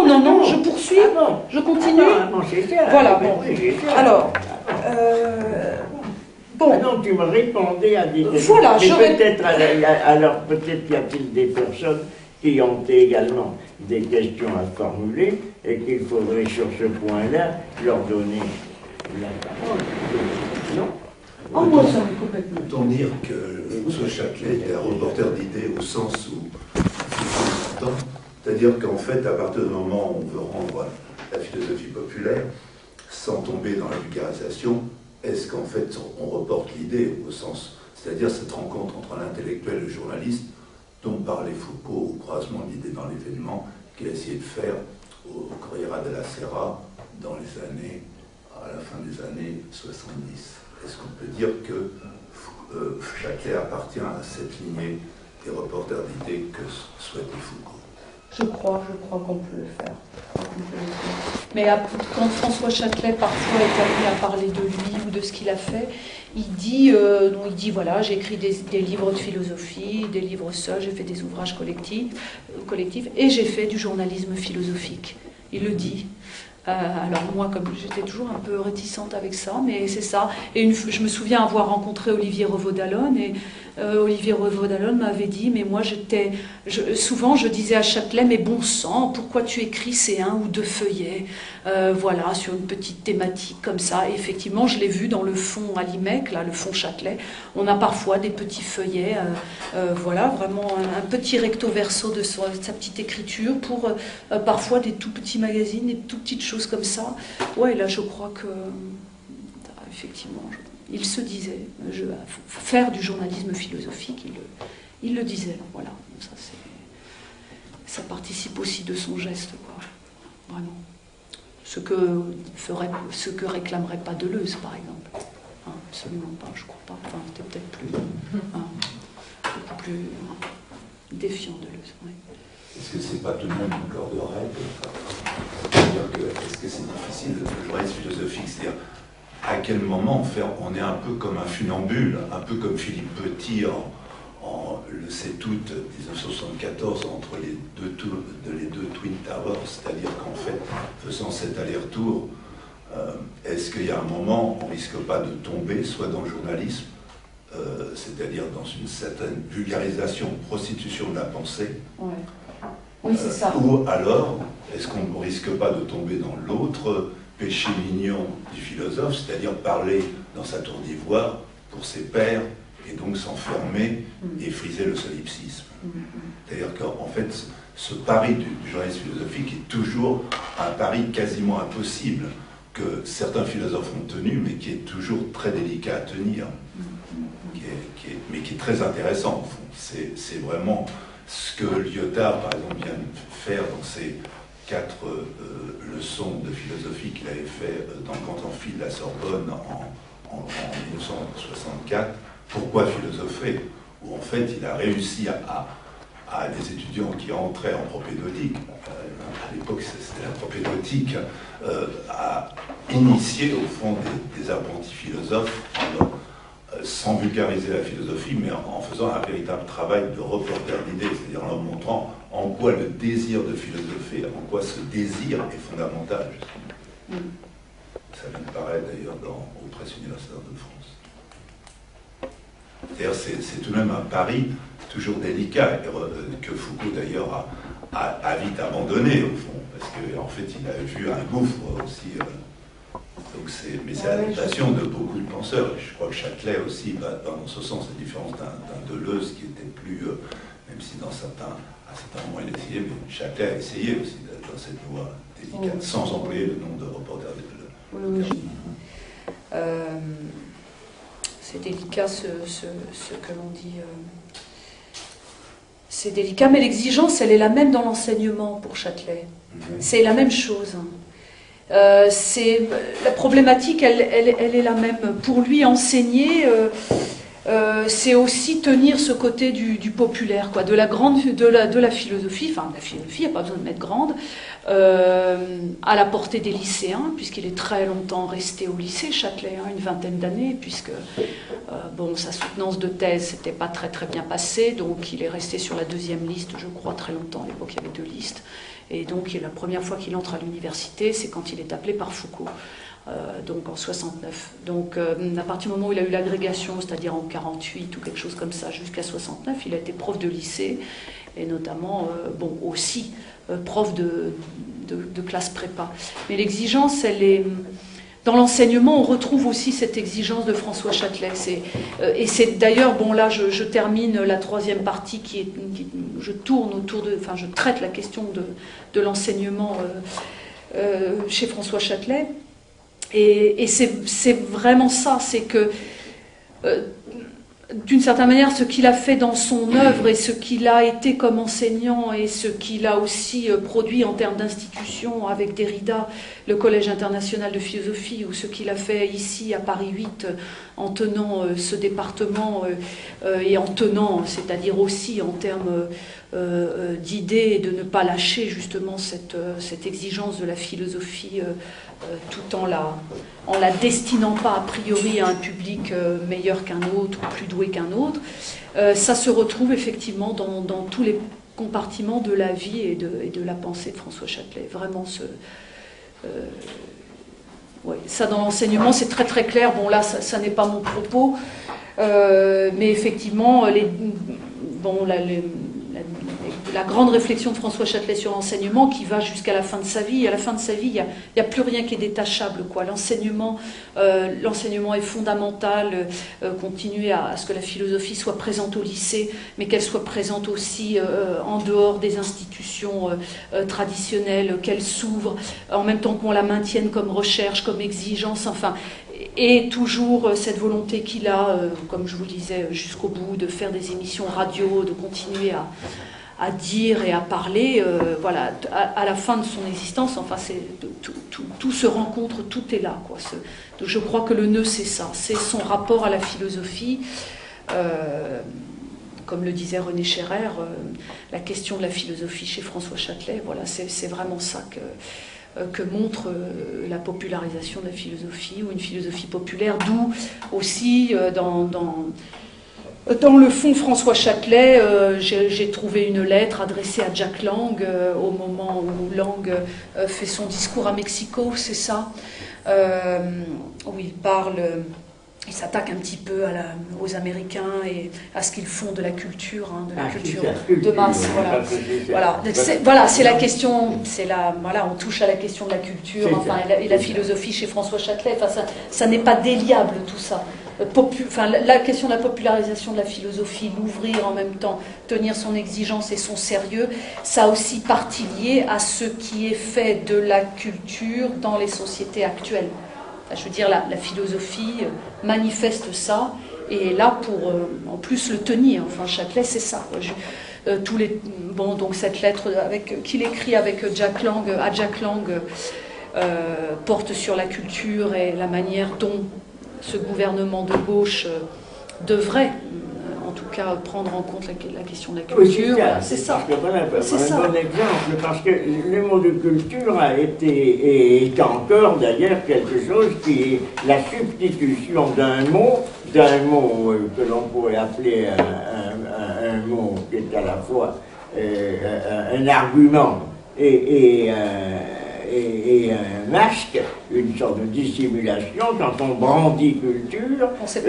je poursuis. Je continue. Voilà, bon. Alors, bon. Non, tu me répondais à des questions. Voilà, alors peut-être y a-t-il des personnes qui ont également des questions à formuler et qu'il faudrait sur ce point-là leur donner la parole. Non? En moi, ça complètement. Peut-on dire que François Châtelet était un reporter d'idées au sens où c'est-à-dire qu'en fait, à partir du moment où on veut rendre la philosophie populaire, sans tomber dans la vulgarisation, est-ce qu'en fait on reporte l'idée au sens, c'est-à-dire cette rencontre entre l'intellectuel et le journaliste dont parlait Foucault au croisement de l'idée dans l'événement qu'il a essayé de faire au Corriere della Sera à la fin des années 70. Est-ce qu'on peut dire que Châtelet appartient à cette lignée des reporters d'idées que souhaitait Foucault? Je crois qu'on peut le faire. Mais quand François Châtelet parfois est amené à parler de lui ou de ce qu'il a fait, il dit voilà, j'ai écrit des livres de philosophie, des livres seuls, j'ai fait des ouvrages collectifs et j'ai fait du journalisme philosophique. Il le dit. Alors moi, comme j'étais toujours un peu réticente avec ça, mais c'est ça. Et je me souviens avoir rencontré Olivier Revaud-Dallon, et Olivier Revaud-Dallon m'avait dit, mais moi souvent je disais à Châtelet, mais bon sang, pourquoi tu écris ces 1 ou 2 feuillets, voilà, sur une petite thématique comme ça. Et effectivement, je l'ai vu dans le fond à l'IMEC, là, le fond Châtelet, on a parfois des petits feuillets, voilà, vraiment un petit recto verso de sa petite écriture pour parfois des tout petits magazines, des tout petites choses comme ça. Ouais, là, je crois que, effectivement, il se disait, faire du journalisme philosophique, il le disait, voilà. Ça participe aussi de son geste, quoi. Vraiment. Ce que réclamerait pas Deleuze, par exemple. Hein, absolument pas, je crois pas. Enfin, c'était peut-être beaucoup plus défiant Deleuze. Ouais. Est-ce que c'est pas tout de même une corde raide? Est-ce que c'est difficile, le journalisme philosophique, c'est-à-dire à quel moment on est un peu comme un funambule, un peu comme Philippe Petit le 7 août 1974 entre les deux Twin Towers, c'est-à-dire qu'en fait, faisant cet aller-retour, est-ce qu'il y a un moment, on ne risque pas de tomber soit dans le journalisme, c'est-à-dire dans une certaine vulgarisation, prostitution de la pensée, ouais. Oui, c'est ça. Ou alors, est-ce qu'on ne risque pas de tomber dans l'autre péché mignon du philosophe, c'est-à-dire parler dans sa tour d'ivoire pour ses pairs, et donc s'enfermer et friser le solipsisme. C'est-à-dire qu'en fait, ce pari du journalisme philosophique est toujours un pari quasiment impossible, que certains philosophes ont tenu, mais qui est toujours très délicat à tenir, mais qui est très intéressant, au fond. C'est vraiment ce que Lyotard, par exemple, vient de faire dans ses 4 leçons de philosophie qu'il avait fait dans le canton Phil de la Sorbonne en 1964. Pourquoi philosopher? Où en fait il a réussi à des étudiants qui entraient en propédeutique, à l'époque c'était la propédeutique, à initier au fond des apprentis philosophes sans vulgariser la philosophie, mais en faisant un véritable travail de reporter d'idées, c'est-à-dire en leur montrant en quoi le désir de philosopher, en quoi ce désir est fondamental. Ça vient de paraître d'ailleurs aux presses universitaires de France. D'ailleurs, c'est tout de même un pari toujours délicat, que Foucault d'ailleurs a vite abandonné, au fond, parce qu'en fait, il a vu un gouffre aussi. Mais c'est la tentation de beaucoup de penseurs. Je crois que Châtelet aussi va dans ce sens, à différence d'un Deleuze qui était plus, même si à certains moments il essayait, mais Châtelet a essayé aussi dans cette voie délicate, sans employer le nom de reporter de Deleuze. C'est délicat ce que l'on dit. C'est délicat, mais l'exigence, elle est la même dans l'enseignement pour Châtelet. C'est la même chose. La problématique, elle est la même. Pour lui, enseigner, c'est aussi tenir ce côté du populaire, quoi, de la philosophie. Enfin, la philosophie, il n'y a pas besoin de mettre grande, à la portée des lycéens, puisqu'il est très longtemps resté au lycée, Châtelet, une 20aine d'années, puisque sa soutenance de thèse s'était pas très très bien passée, donc il est resté sur la 2e liste, je crois, très longtemps. À l'époque, il y avait 2 listes. Et donc, la première fois qu'il entre à l'université, c'est quand il est appelé par Foucault, donc en 69. Donc, à partir du moment où il a eu l'agrégation, c'est-à-dire en 48 ou quelque chose comme ça, jusqu'à 69, il a été prof de lycée, et notamment, aussi prof de classe prépa. Mais l'exigence, elle est... Dans l'enseignement, on retrouve aussi cette exigence de François Châtelet. Et c'est d'ailleurs, là, je termine la 3e partie je tourne autour je traite la question de l'enseignement chez François Châtelet. Et c'est vraiment ça, c'est que d'une certaine manière, ce qu'il a fait dans son œuvre et ce qu'il a été comme enseignant et ce qu'il a aussi produit en termes d'institutions avec Derrida, le Collège international de philosophie, ou ce qu'il a fait ici à Paris 8 en tenant ce département et en tenant, c'est-à-dire aussi en termes d'idées et de ne pas lâcher justement cette exigence de la philosophie tout en la destinant pas a priori à un public meilleur qu'un autre ou plus doué qu'un autre. Ça se retrouve effectivement dans tous les compartiments de la vie et de la pensée de François Châtelet. Vraiment ouais, ça dans l'enseignement c'est très très clair. Bon là ça n'est pas mon propos, mais effectivement la grande réflexion de François Châtelet sur l'enseignement qui va jusqu'à la fin de sa vie. À la fin de sa vie, il n'y a plus rien qui est détachable, quoi. L'enseignement est fondamental. Continuer à ce que la philosophie soit présente au lycée, mais qu'elle soit présente aussi en dehors des institutions traditionnelles, qu'elle s'ouvre, en même temps qu'on la maintienne comme recherche, comme exigence, enfin... Et toujours cette volonté qu'il a, comme je vous le disais, jusqu'au bout, de faire des émissions radio, de continuer à dire et à parler, voilà, à la fin de son existence, enfin, tout se rencontre, tout est là, quoi. Donc je crois que le nœud, c'est ça, c'est son rapport à la philosophie. Comme le disait René Scherrer, la question de la philosophie chez François Châtelet, voilà, c'est vraiment ça que montre la popularisation de la philosophie, ou une philosophie populaire, d'où aussi dans le fond François Châtelet, j'ai trouvé une lettre adressée à Jack Lang au moment où Lang fait son discours à Mexico, c'est ça, où il s'attaque un petit peu aux Américains et à ce qu'ils font de la culture, de la culture de masse. Voilà, c'est la question, voilà, on touche à la question de la culture, enfin, et la philosophie chez François Châtelet. Enfin, ça n'est pas déliable tout ça. La question de la popularisation de la philosophie, l'ouvrir en même temps, tenir son exigence et son sérieux, ça a aussi partie liée à ce qui est fait de la culture dans les sociétés actuelles. Je veux dire, la philosophie manifeste ça, et est là pour en plus le tenir. Enfin, Châtelet, c'est ça. Donc cette lettre qu'il écrit avec Jack Lang, à Jack Lang, porte sur la culture et la manière dont ce gouvernement de gauche devrait, en tout cas, prendre en compte la question de la culture. Oui, c'est ça. C'est un bon exemple, parce que le mot de culture a été, et est encore d'ailleurs quelque chose qui est la substitution d'un mot que l'on pourrait appeler un mot qui est à la fois un argument et un masque, une sorte de dissimulation. Quand on brandit culture, c'est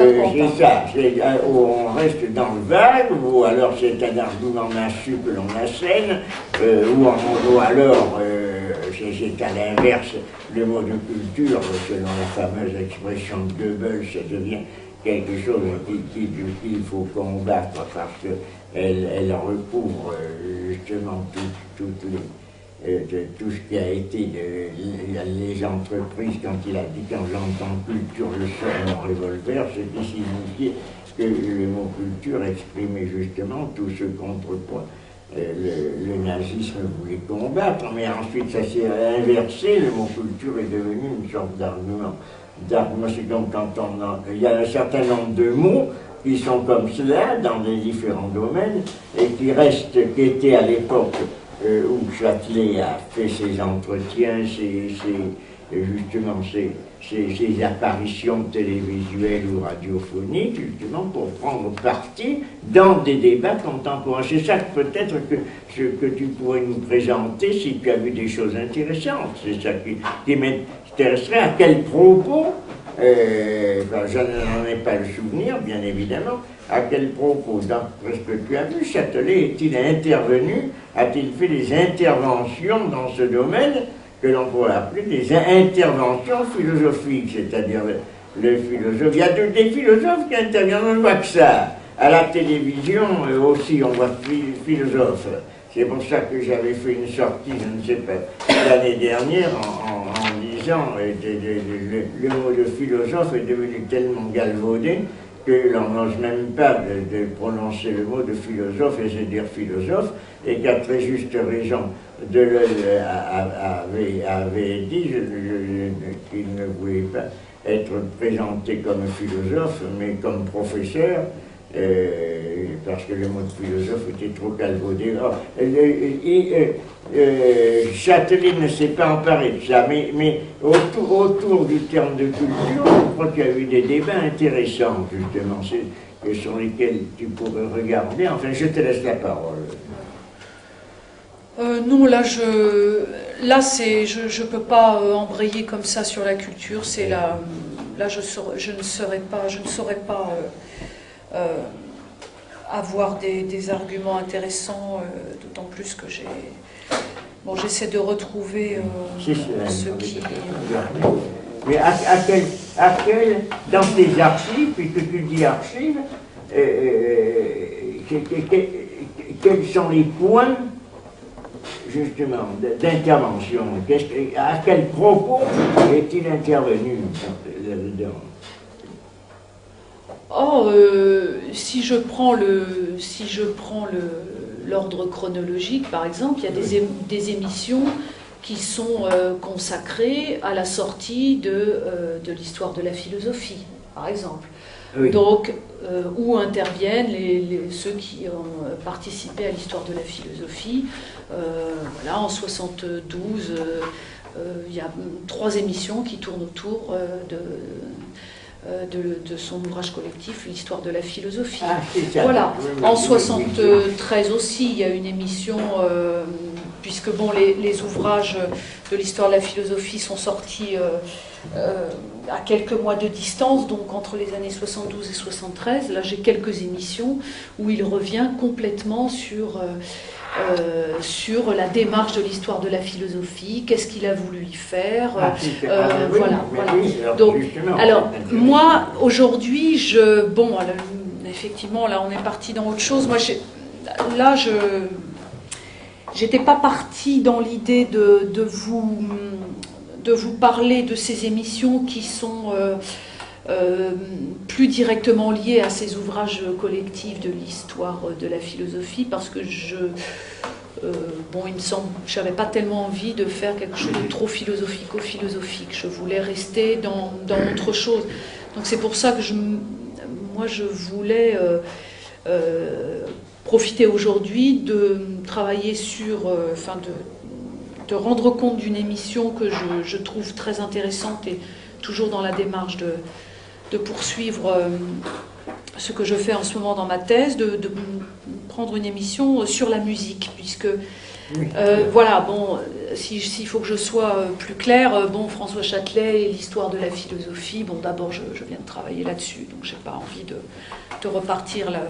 ça, on reste dans le vague, ou alors c'est un argument massue que l'on assène, ou alors c'est à l'inverse, le mot de culture, selon la fameuse expression de Goebbels, ça devient quelque chose qu'il faut combattre parce qu'elle recouvre justement tout ce qui a été les entreprises. Quand il a dit quand j'entends culture je sors mon revolver, ce qui signifiait que le mot culture exprimait justement tout ce contre quoi le nazisme voulait combattre, mais ensuite ça s'est inversé, le mot culture est devenu une sorte d'argument. C'est comme quand il y a un certain nombre de mots qui sont comme cela dans les différents domaines et qui étaient à l'époque où Châtelet a fait ses entretiens, ses apparitions télévisuelles ou radiophoniques, justement pour prendre parti dans des débats contemporains. C'est ça que peut-être que tu pourrais nous présenter si tu as vu des choses intéressantes. C'est ça qui m'intéresserait. À quel propos, je n'en ai pas le souvenir, bien évidemment, à quel propos, d'après ce que tu as vu, Châtelet est-il intervenu, a-t-il fait des interventions dans ce domaine que l'on pourrait appeler des interventions philosophiques, c'est-à-dire le philosophe. Il y a des philosophes qui interviennent, on ne voit que ça. À la télévision aussi, on voit philosophes. C'est pour ça que j'avais fait une sortie, je ne sais pas, l'année dernière, en disant le mot de philosophe est devenu tellement galvaudé que l'on n'ose même pas de prononcer le mot de philosophe et se dire philosophe, et qu'à très juste raison, Deleuze avait dit qu'il ne voulait pas être présenté comme philosophe, mais comme professeur, parce que le mot de philosophe était trop galvaudé. Châtelet ne s'est pas emparé de ça, mais autour du terme de culture, je crois qu'il y a eu des débats intéressants, justement, sur lesquels tu pourrais regarder. Enfin, je te laisse la parole. Non, là, je ne peux pas embrayer comme ça sur la culture. C'est là, je ne saurais pas avoir des arguments intéressants, d'autant plus que j'essaie de retrouver ce qui... Mais à quel, dans tes archives, puisque tu dis archives, quels sont les points justement d'intervention? À quel propos est-il intervenu là-dedans? Si je prends l'ordre chronologique, par exemple, il y a des émissions qui sont consacrées à la sortie de l'histoire de la philosophie, par exemple. Oui. Donc, où interviennent ceux qui ont participé à l'histoire de la philosophie. Voilà, en 72, il y a 3 émissions qui tournent autour de son ouvrage collectif, l'histoire de la philosophie. Voilà. En 73 aussi, il y a une émission, puisque bon, les ouvrages de l'histoire de la philosophie sont sortis à quelques mois de distance, donc entre les années 72 et 73. Là, j'ai quelques émissions où il revient complètement sur la démarche de l'histoire de la philosophie, qu'est-ce qu'il a voulu y faire, voilà. Donc, alors moi aujourd'hui, effectivement, là on est parti dans autre chose. Moi, j'étais pas partie dans l'idée de vous parler de ces émissions qui sont plus directement liées à ces ouvrages collectifs de l'histoire de la philosophie, parce que il me semble, je n'avais pas tellement envie de faire quelque chose de trop philosophique. Je voulais rester dans autre chose. Donc c'est pour ça que je voulais profiter aujourd'hui de travailler sur, de rendre compte d'une émission que je trouve très intéressante, et toujours dans la démarche de poursuivre ce que je fais en ce moment dans ma thèse, de prendre une émission sur la musique, puisque voilà, bon, s'il faut que je sois plus claire, François Châtelet et l'histoire de la philosophie, d'abord je viens de travailler là-dessus, donc j'ai pas envie de repartir là.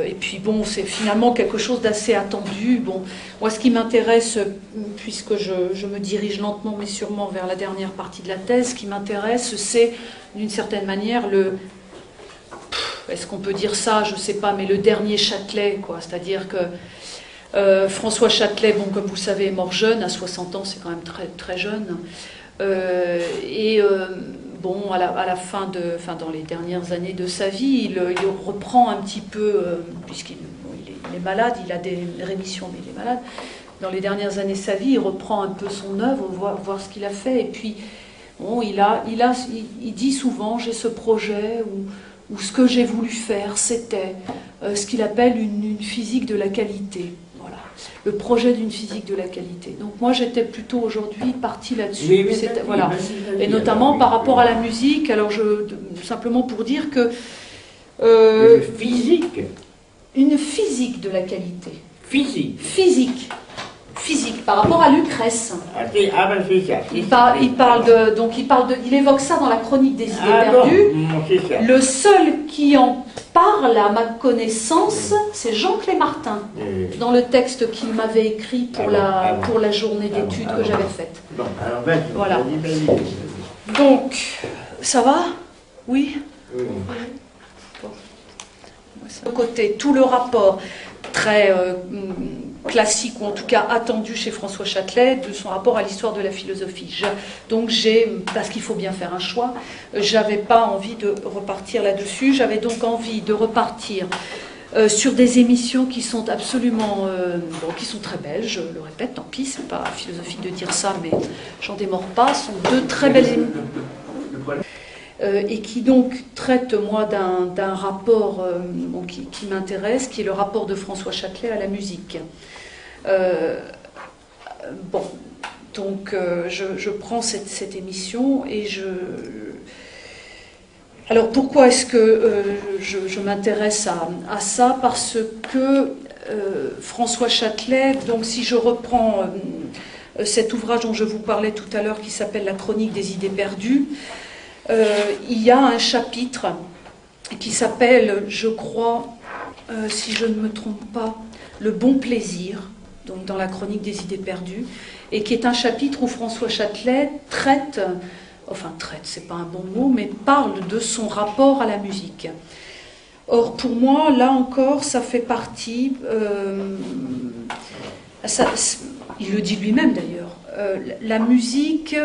Et puis c'est finalement quelque chose d'assez attendu. Moi ce qui m'intéresse, puisque je me dirige lentement mais sûrement vers la dernière partie de la thèse, ce qui m'intéresse, c'est d'une certaine manière est-ce qu'on peut dire ça, je ne sais pas, mais le dernier Châtelet, quoi. C'est-à-dire que François Châtelet, comme vous le savez, est mort jeune, à 60 ans, c'est quand même très, très jeune. À la fin dans les dernières années de sa vie, il reprend un petit peu, puisqu'il est malade, il a des rémissions, mais il est malade. Dans les dernières années de sa vie, il reprend un peu son œuvre, voir ce qu'il a fait. Et puis, il dit souvent, j'ai ce projet où ce que j'ai voulu faire, c'était ce qu'il appelle une physique de la qualité. Voilà, le projet d'une physique de la qualité. Donc moi, j'étais plutôt aujourd'hui partie là-dessus. Voilà. Et notamment par rapport à la musique. Alors, simplement pour dire que... Une physique de la qualité. Physique, par rapport à Lucrèce. Il évoque ça dans la Chronique des idées perdues. Le seul qui en parle, à ma connaissance, c'est Jean Clémartin, dans le texte qu'il m'avait écrit pour la journée d'études que j'avais faite. Voilà. Donc, ça va? Oui. De côté, tout le rapport très classique, ou en tout cas attendu chez François Châtelet, de son rapport à l'histoire de la philosophie. Donc parce qu'il faut bien faire un choix, j'avais pas envie de repartir là-dessus, j'avais donc envie de repartir sur des émissions qui sont absolument, qui sont très belles, je le répète, tant pis, c'est pas philosophique de dire ça, mais j'en démords pas, ce sont deux très belles émissions. Et qui donc traite, moi, d'un rapport qui m'intéresse, qui est le rapport de François Châtelet à la musique. Donc je prends cette émission et Alors pourquoi est-ce que je m'intéresse à ça? Parce que François Châtelet, donc si je reprends cet ouvrage dont je vous parlais tout à l'heure qui s'appelle La chronique des idées perdues, il y a un chapitre qui s'appelle, je crois, si je ne me trompe pas, Le bon plaisir, donc dans la chronique des idées perdues, et qui est un chapitre où François Châtelet traite, c'est pas un bon mot, mais parle de son rapport à la musique. Or, pour moi, là encore, ça fait partie, il le dit lui-même d'ailleurs, la musique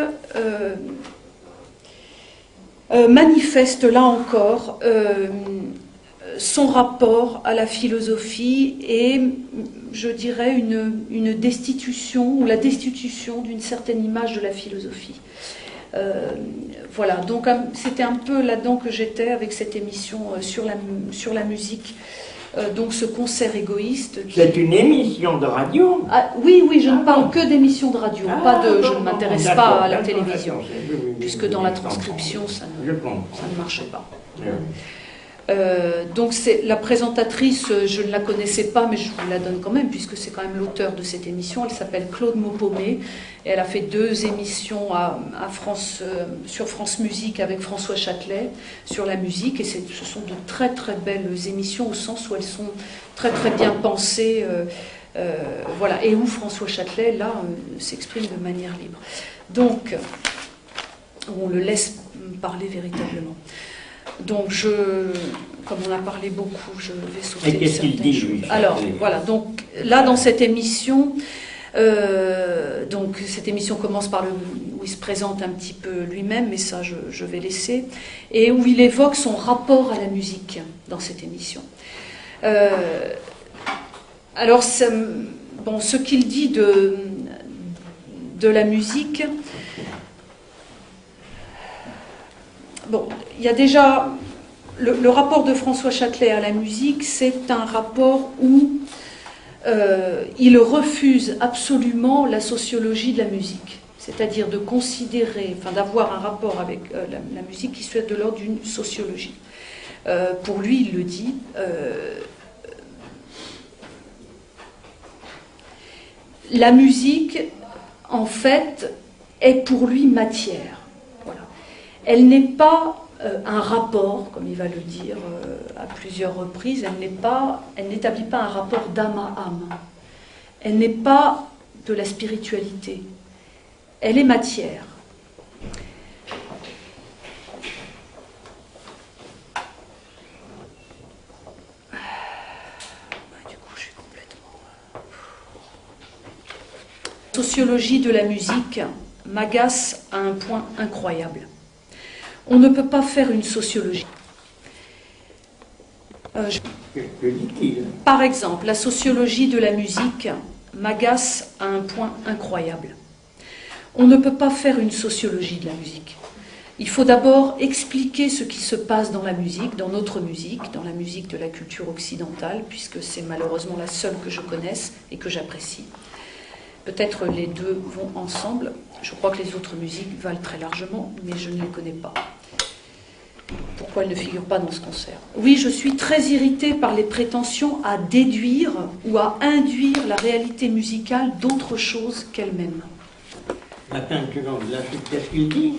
manifeste là encore son rapport à la philosophie et, je dirais, une destitution, ou la destitution d'une certaine image de la philosophie. Voilà, donc c'était un peu là-dedans que j'étais avec cette émission sur la musique. Donc ce concert égoïste. C'est une émission de radio? Oui, je ne parle que d'émissions de radio, je ne m'intéresse pas à la télévision, puisque dans la transcription, ça ne marchait pas. Donc la présentatrice, je ne la connaissais pas, mais je vous la donne quand même, puisque c'est quand même l'auteur de cette émission. Elle s'appelle Claude Maupomé, et elle a fait 2 émissions sur France Musique avec François Châtelet sur la musique, et ce sont de très très belles émissions, au sens où elles sont très très bien pensées, voilà, et où François Châtelet, là, s'exprime de manière libre. Donc, on le laisse parler véritablement. Donc, comme on a parlé beaucoup, je vais sauter. Et qu'est-ce qu'il dit, lui? Alors, voilà, donc là, dans cette émission, donc cette émission commence par où il se présente un petit peu lui-même, mais ça, je vais laisser, et où il évoque son rapport à la musique dans cette émission. Alors, ce qu'il dit de la musique. Bon, il y a déjà le rapport de François Châtelet à la musique, c'est un rapport où il refuse absolument la sociologie de la musique, c'est-à-dire de considérer, d'avoir un rapport avec la musique qui soit de l'ordre d'une sociologie. Pour lui, il le dit, la musique, en fait, est pour lui matière. Elle n'est pas un rapport, comme il va le dire à plusieurs reprises, elle n'établit pas un rapport d'âme à âme. Elle n'est pas de la spiritualité. Elle est matière. Du coup, je suis complètement... La sociologie de la musique m'agace à un point incroyable. On ne peut pas faire une sociologie. Que dit-il? Par exemple, la sociologie de la musique m'agace à un point incroyable. On ne peut pas faire une sociologie de la musique. Il faut d'abord expliquer ce qui se passe dans la musique, dans notre musique, dans la musique de la culture occidentale, puisque c'est malheureusement la seule que je connaisse et que j'apprécie. Peut-être les deux vont ensemble. Je crois que les autres musiques valent très largement, mais je ne les connais pas. Pourquoi elles ne figurent pas dans ce concert? Oui, je suis très irritée par les prétentions à déduire ou à induire la réalité musicale d'autre chose qu'elle-même. Attends, qu'est-ce qu'il dit?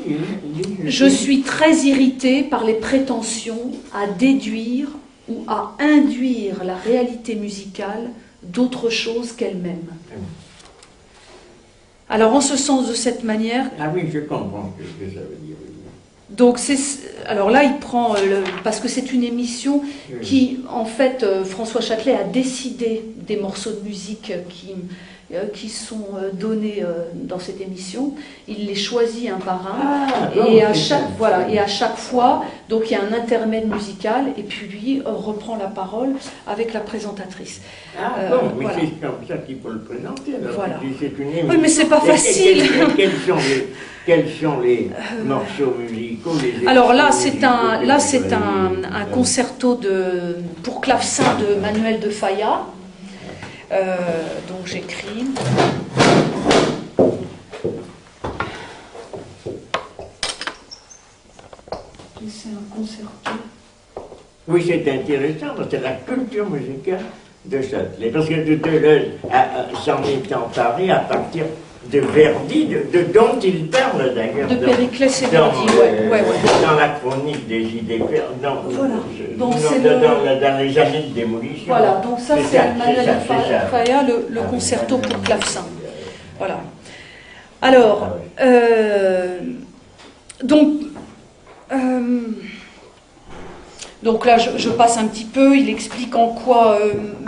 Je suis très irritée par les prétentions à déduire ou à induire la réalité musicale d'autre chose qu'elle-même. Alors, en ce sens, de cette manière... Ah oui, je comprends ce que ça veut dire. Donc, alors là, il prend, parce que c'est une émission qui, en fait, François Châtelet a décidé des morceaux de musique qui sont donnés dans cette émission. Il les choisit un par un, et à chaque fois, donc il y a un intermède musical, et puis lui reprend la parole avec la présentatrice. Mais c'est comme ça qu'il faut le présenter. Alors, voilà. C'est une émission. Oui, mais c'est pas facile. Quels sont les morceaux musicaux? Alors là, c'est un concerto pour clavecin de Manuel de Falla. Donc j'écris. C'est un concerto. Oui, c'est intéressant, parce que c'est la culture musicale de Châtelet. Parce que s'en est emparé à partir de Verdi, dont il parle d'ailleurs. De Périclès et Verdi, ouais. Dans la chronique des idées perdues. Voilà. Dans les années de démolition. Voilà, donc ça c'est Manuel de Falla, le concerto pour clavecin. Voilà. Alors, donc là, je passe un petit peu, il explique en quoi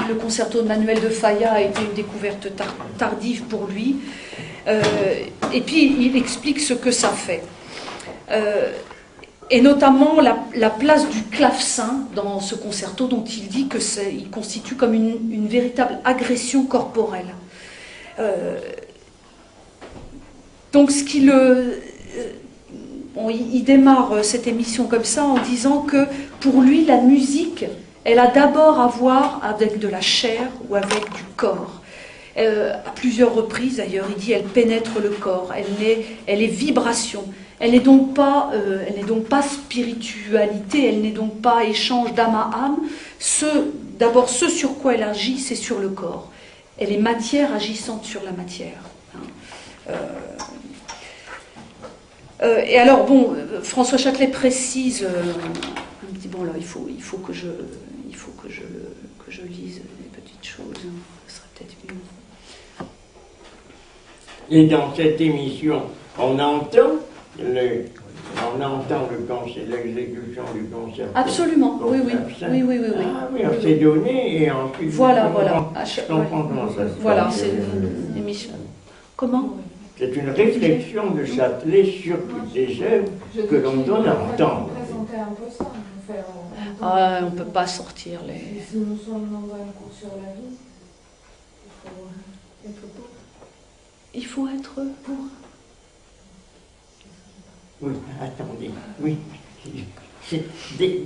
le concerto de Manuel de Falla a été une découverte tardive pour lui. Et puis, il explique ce que ça fait. Et notamment la place du clavecin dans ce concerto, dont il dit qu'il constitue comme une véritable agression corporelle. Donc, il démarre cette émission comme ça en disant que pour lui, la musique, elle a d'abord à voir avec de la chair ou avec du corps. À plusieurs reprises d'ailleurs, il dit elle pénètre le corps, elle est vibration, elle n'est donc pas spiritualité, elle n'est donc pas échange d'âme à âme. D'abord, ce sur quoi elle agit, c'est sur le corps. Elle est matière agissante sur la matière. Et alors, bon, François Châtelet précise, il dit bon là, il faut que je lise des petites choses, ce serait peut-être mieux. Et dans cette émission, on entend l'exécution du concert. Absolument, oui. Ah oui, on s'est donné et ensuite... Voilà. Je comprends comment ça se passe. Voilà, c'est une émission. Comment ? C'est une réflexion de Châtelet sur toutes les œuvres que l'on donne à entendre. Présenter un peu ça, faire... on ne peut pas sortir les... Si nous sommes dans un cours sur la vie, il faut être pour. Il faut être pour. Oui, attendez, oui.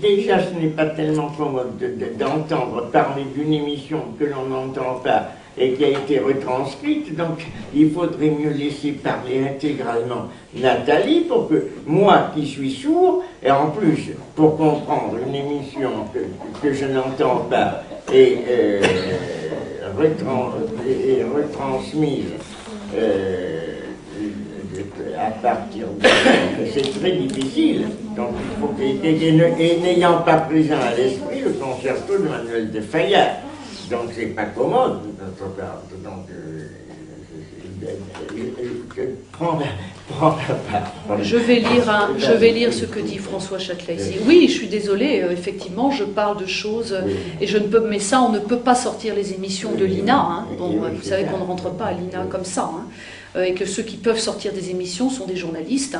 Déjà, ce n'est pas tellement commode d'entendre parler d'une émission que l'on n'entend pas et qui a été retranscrite, donc il faudrait mieux laisser parler intégralement Nathalie pour que moi qui suis sourd, et en plus pour comprendre une émission que je n'entends pas et retransmise à partir de... C'est très difficile. Donc il faut et n'ayant pas présent à l'esprit le concerto de Manuel de Falla. Donc c'est pas commode. Donc prends la parole. Je vais lire ce que dit François Châtelet ici. Oui, je suis désolée, effectivement, je parle de choses et je ne peux, mais ça, on ne peut pas sortir les émissions de l'INA. Hein. Bon, vous savez qu'on ne rentre pas à l'INA comme ça. Hein. Et que ceux qui peuvent sortir des émissions sont des journalistes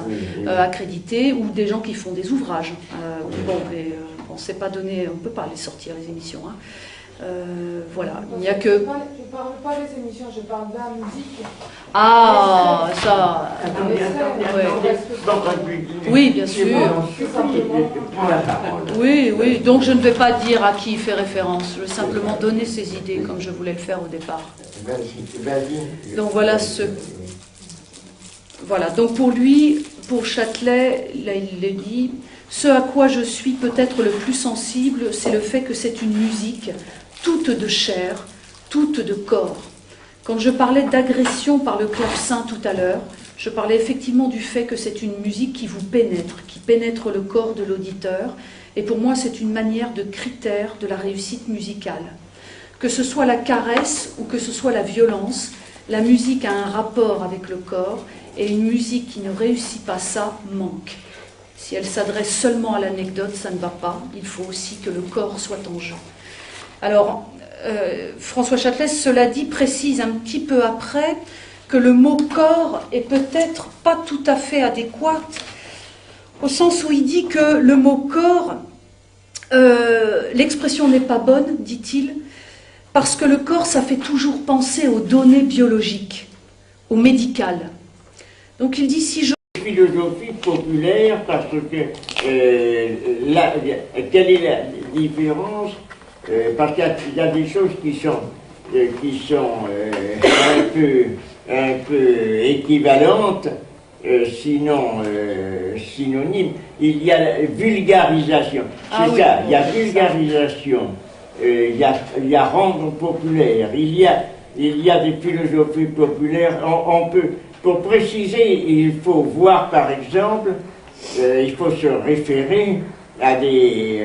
accrédités ou des gens qui font des ouvrages. On ne sait pas donner, on ne peut pas les sortir les émissions. Hein. Voilà, il n'y a que... Je ne parle pas des émissions, je parle de la musique. Ah, ça... Attendez. Oui, bien sûr. Prends la parole. Oui, donc je ne vais pas dire à qui il fait référence, je vais simplement donner ses idées comme je voulais le faire au départ. Vas-y. Donc voilà Voilà, donc pour lui, pour Châtelet, là il le dit, ce à quoi je suis peut-être le plus sensible, c'est le fait que c'est une musique toute de chair, toute de corps. Quand je parlais d'agression par le clavecin tout à l'heure, je parlais effectivement du fait que c'est une musique qui vous pénètre, qui pénètre le corps de l'auditeur, et pour moi c'est une manière de critère de la réussite musicale. Que ce soit la caresse ou que ce soit la violence, la musique a un rapport avec le corps, et une musique qui ne réussit pas ça manque. Si elle s'adresse seulement à l'anecdote, ça ne va pas. Il faut aussi que le corps soit en jeu. Alors, François Châtelet, cela dit, précise un petit peu après que le mot corps est peut-être pas tout à fait adéquat, au sens où il dit que le mot corps, l'expression n'est pas bonne, dit-il, parce que le corps, ça fait toujours penser aux données biologiques, au médical. Donc il dit, si je... Philosophie populaire, parce que quelle est la différence? Parce qu'il y a des choses qui sont un peu équivalentes, sinon synonymes. Il y a la vulgarisation, c'est ça, il y a vulgarisation, il y a rendre populaire, il y a des philosophies populaires, on peut, pour préciser, il faut voir par exemple, il faut se référer à des,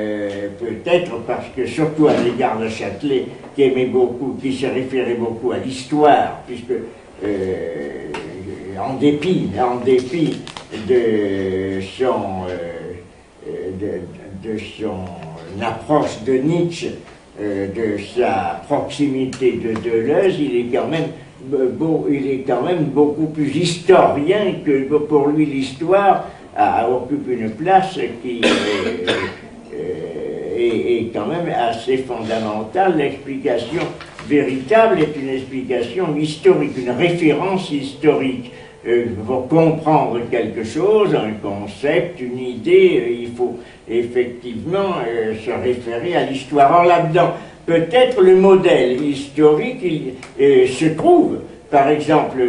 peut-être parce que surtout à l'égard de Châtelet, qui aimait beaucoup, qui se référait beaucoup à l'histoire, puisque en dépit de son approche de Nietzsche, de sa proximité de Deleuze, il est quand même beaucoup plus historien que pour lui l'histoire occupe une place qui est quand même assez fondamentale. L'explication véritable est une explication historique, une référence historique. Pour comprendre quelque chose, un concept, une idée, il faut effectivement se référer à l'histoire. Or là-dedans, peut-être le modèle historique se trouve, par exemple,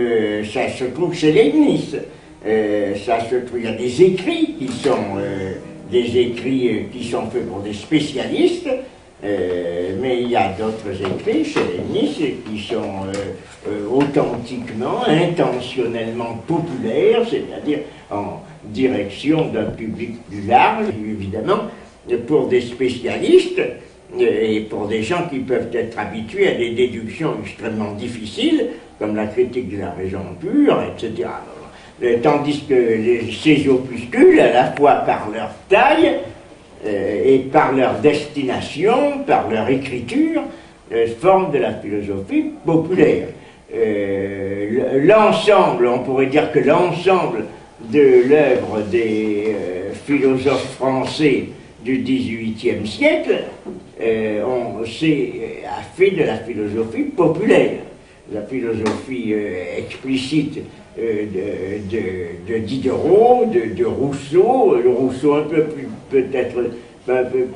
ça se trouve chez Leibniz, ça se trouve, il y a des écrits qui sont faits pour des spécialistes, mais il y a d'autres écrits chez Leibniz qui sont authentiquement, intentionnellement populaires, c'est-à-dire en direction d'un public plus large, évidemment, pour des spécialistes et pour des gens qui peuvent être habitués à des déductions extrêmement difficiles, comme la critique de la raison pure, etc. Tandis que ces opuscules, à la fois par leur taille et par leur destination, par leur écriture, forment de la philosophie populaire. L'ensemble, on pourrait dire que l'ensemble de l'œuvre des philosophes français du XVIIIe siècle a fait de la philosophie populaire. La philosophie explicite de Diderot, de Rousseau, le Rousseau un peu plus, peut-être un peu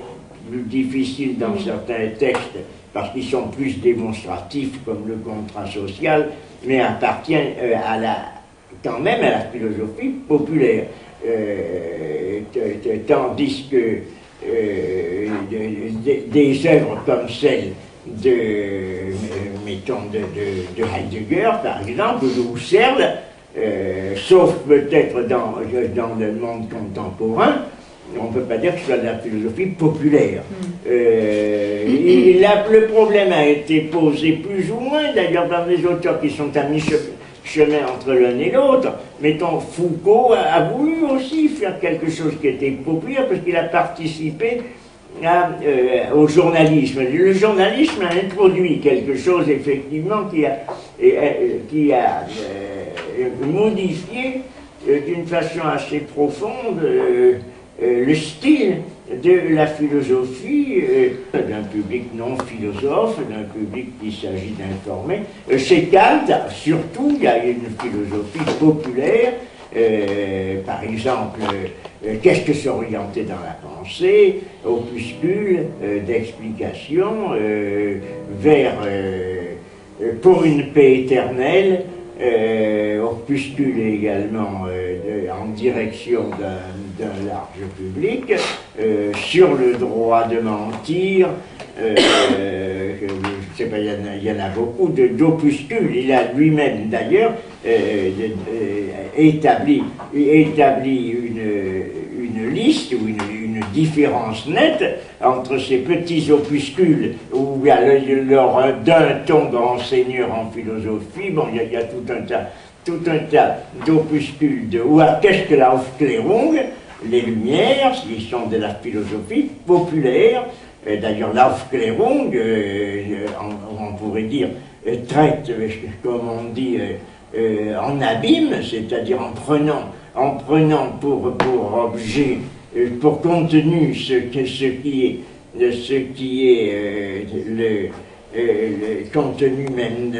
plus difficile dans certains textes, parce qu'ils sont plus démonstratifs, comme le contrat social, mais appartient quand même à la philosophie populaire. Tandis que des œuvres comme celle mettons, de Heidegger, par exemple, ou de Husserl, sauf peut-être dans le monde contemporain, on ne peut pas dire que ce soit de la philosophie populaire. Le problème a été posé plus ou moins, d'ailleurs, dans les auteurs qui sont à mi-chemin entre l'un et l'autre. Mettons, Foucault a voulu aussi faire quelque chose qui était populaire, parce qu'il a participé au journalisme. Le journalisme a introduit quelque chose, effectivement, qui a modifié d'une façon assez profonde le style de la philosophie d'un public non philosophe, d'un public qui s'agit d'informer. Chez Kant, surtout, il y a une philosophie populaire, par exemple, qu'est-ce que s'orienter dans la pensée, opuscule d'explication pour une paix éternelle, opuscule également en direction d'un large public, sur le droit de mentir, je ne sais pas, il y en a beaucoup d'opuscules. Il a lui-même d'ailleurs établi une liste ou une différence nette entre ces petits opuscules où il y a d'un ton d'enseigneur en philosophie. Bon, il y a tout un tas d'opuscules ou qu'est-ce que la Aufklärung, les Lumières, ils sont de la philosophie populaire. D'ailleurs, l'Aufklärung, on pourrait dire, traite, comme on dit, en abîme, c'est-à-dire en prenant pour objet, pour contenu ce qui est le contenu même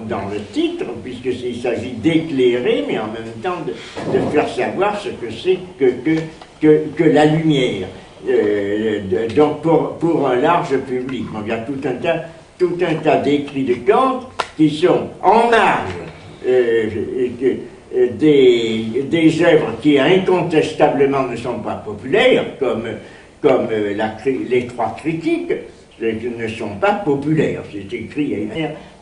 dans le titre, puisqu'il s'agit d'éclairer, mais en même temps de faire savoir ce que c'est que la lumière. Donc pour un large public. Donc, il y a tout un tas d'écrits de Kant qui sont en marge des œuvres qui incontestablement ne sont pas populaires, comme les trois critiques, ne sont pas populaires. C'est écrit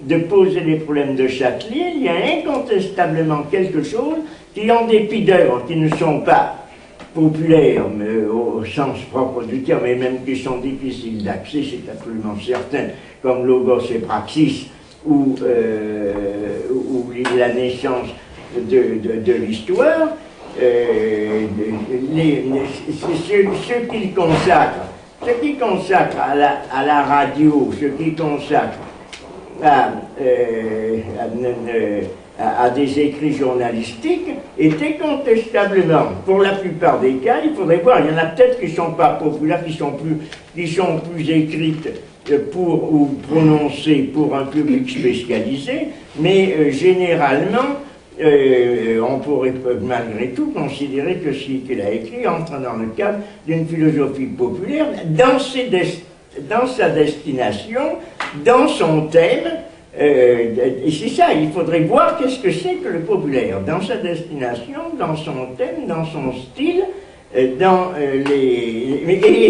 de poser les problèmes de Châtelier. Il y a incontestablement quelque chose qui, en dépit d'œuvres qui ne sont pas populaires, mais au sens propre du terme, et même qui sont difficiles d'accès, c'est absolument certain, comme Logos et Praxis, ou la naissance de l'histoire, ceux qui consacrent à la radio, ceux qui consacrent à des écrits journalistiques, étaient contestablement, pour la plupart des cas, il faudrait voir, il y en a peut-être qui ne sont pas populaires, qui sont plus écrites ou prononcées pour un public spécialisé, mais généralement, on pourrait malgré tout considérer que ce qu'il a écrit entre dans le cadre d'une philosophie populaire, dans sa destination, dans son thème, et c'est ça, il faudrait voir qu'est-ce que c'est que le populaire, dans sa destination, dans son thème, dans son style, et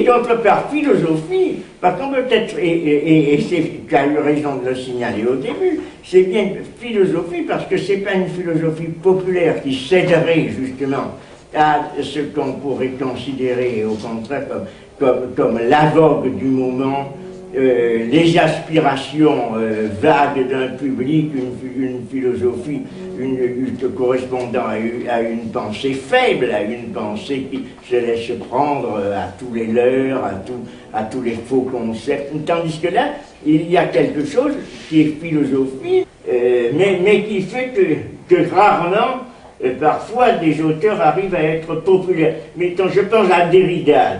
d'autre part, philosophie, parce qu'on peut-être, et tu as eu raison de le signaler au début, c'est bien philosophie parce que c'est pas une philosophie populaire qui céderait justement à ce qu'on pourrait considérer au contraire comme la vogue du moment, les aspirations vagues d'un public, une philosophie correspondant à une pensée faible, à une pensée qui se laisse prendre à tous les leurres, à tous les faux concepts, tandis que là, il y a quelque chose qui est philosophie, mais qui fait que rarement, parfois, des auteurs arrivent à être populaires. Mais quand je pense à Derrida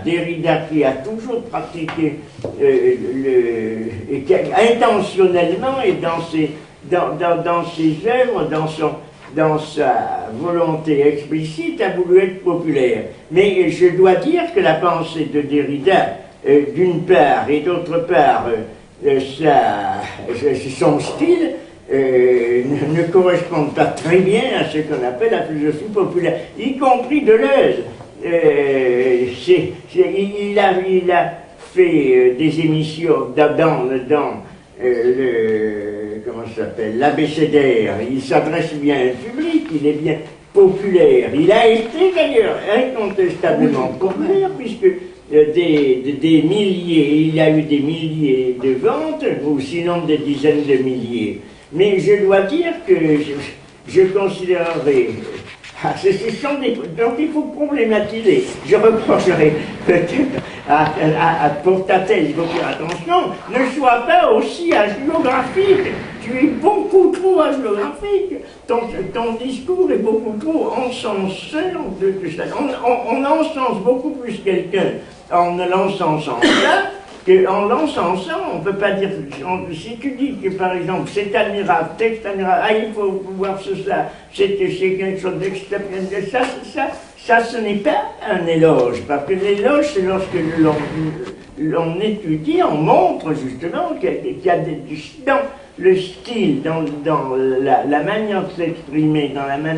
qui a toujours pratiqué, et qui intentionnellement et dans ses œuvres, dans sa volonté explicite, a voulu être populaire. Mais je dois dire que la pensée de Derrida, d'une part, et d'autre part, son style, ne correspondent pas très bien à ce qu'on appelle la philosophie populaire, y compris Deleuze. Il a fait des émissions dans comment ça s'appelle, l'abécédaire. Il s'adresse bien à un public, il est bien populaire. Il a été d'ailleurs incontestablement populaire puisque des milliers, il y a eu des milliers de ventes, ou sinon des dizaines de milliers. Mais je dois dire que je considérerais... donc il faut problématiser. Je reprocherai peut-être pour ta thèse, il faut faire attention, ne sois pas aussi hagiographique. Tu es beaucoup trop hagiographique. Ton discours est beaucoup trop encenseur. On encense beaucoup plus quelqu'un en ne l'encensant pas qu'en l'encensant. On ne peut pas dire... Si tu dis que, par exemple, c'est admirable, texte admirable, il faut voir cela, c'est quelque chose d'exceptionnel, ça, ce n'est pas un éloge, parce que l'éloge, c'est lorsque l'on étudie, on montre justement qu'il y a dans le style, dans la manière de s'exprimer, dans la manière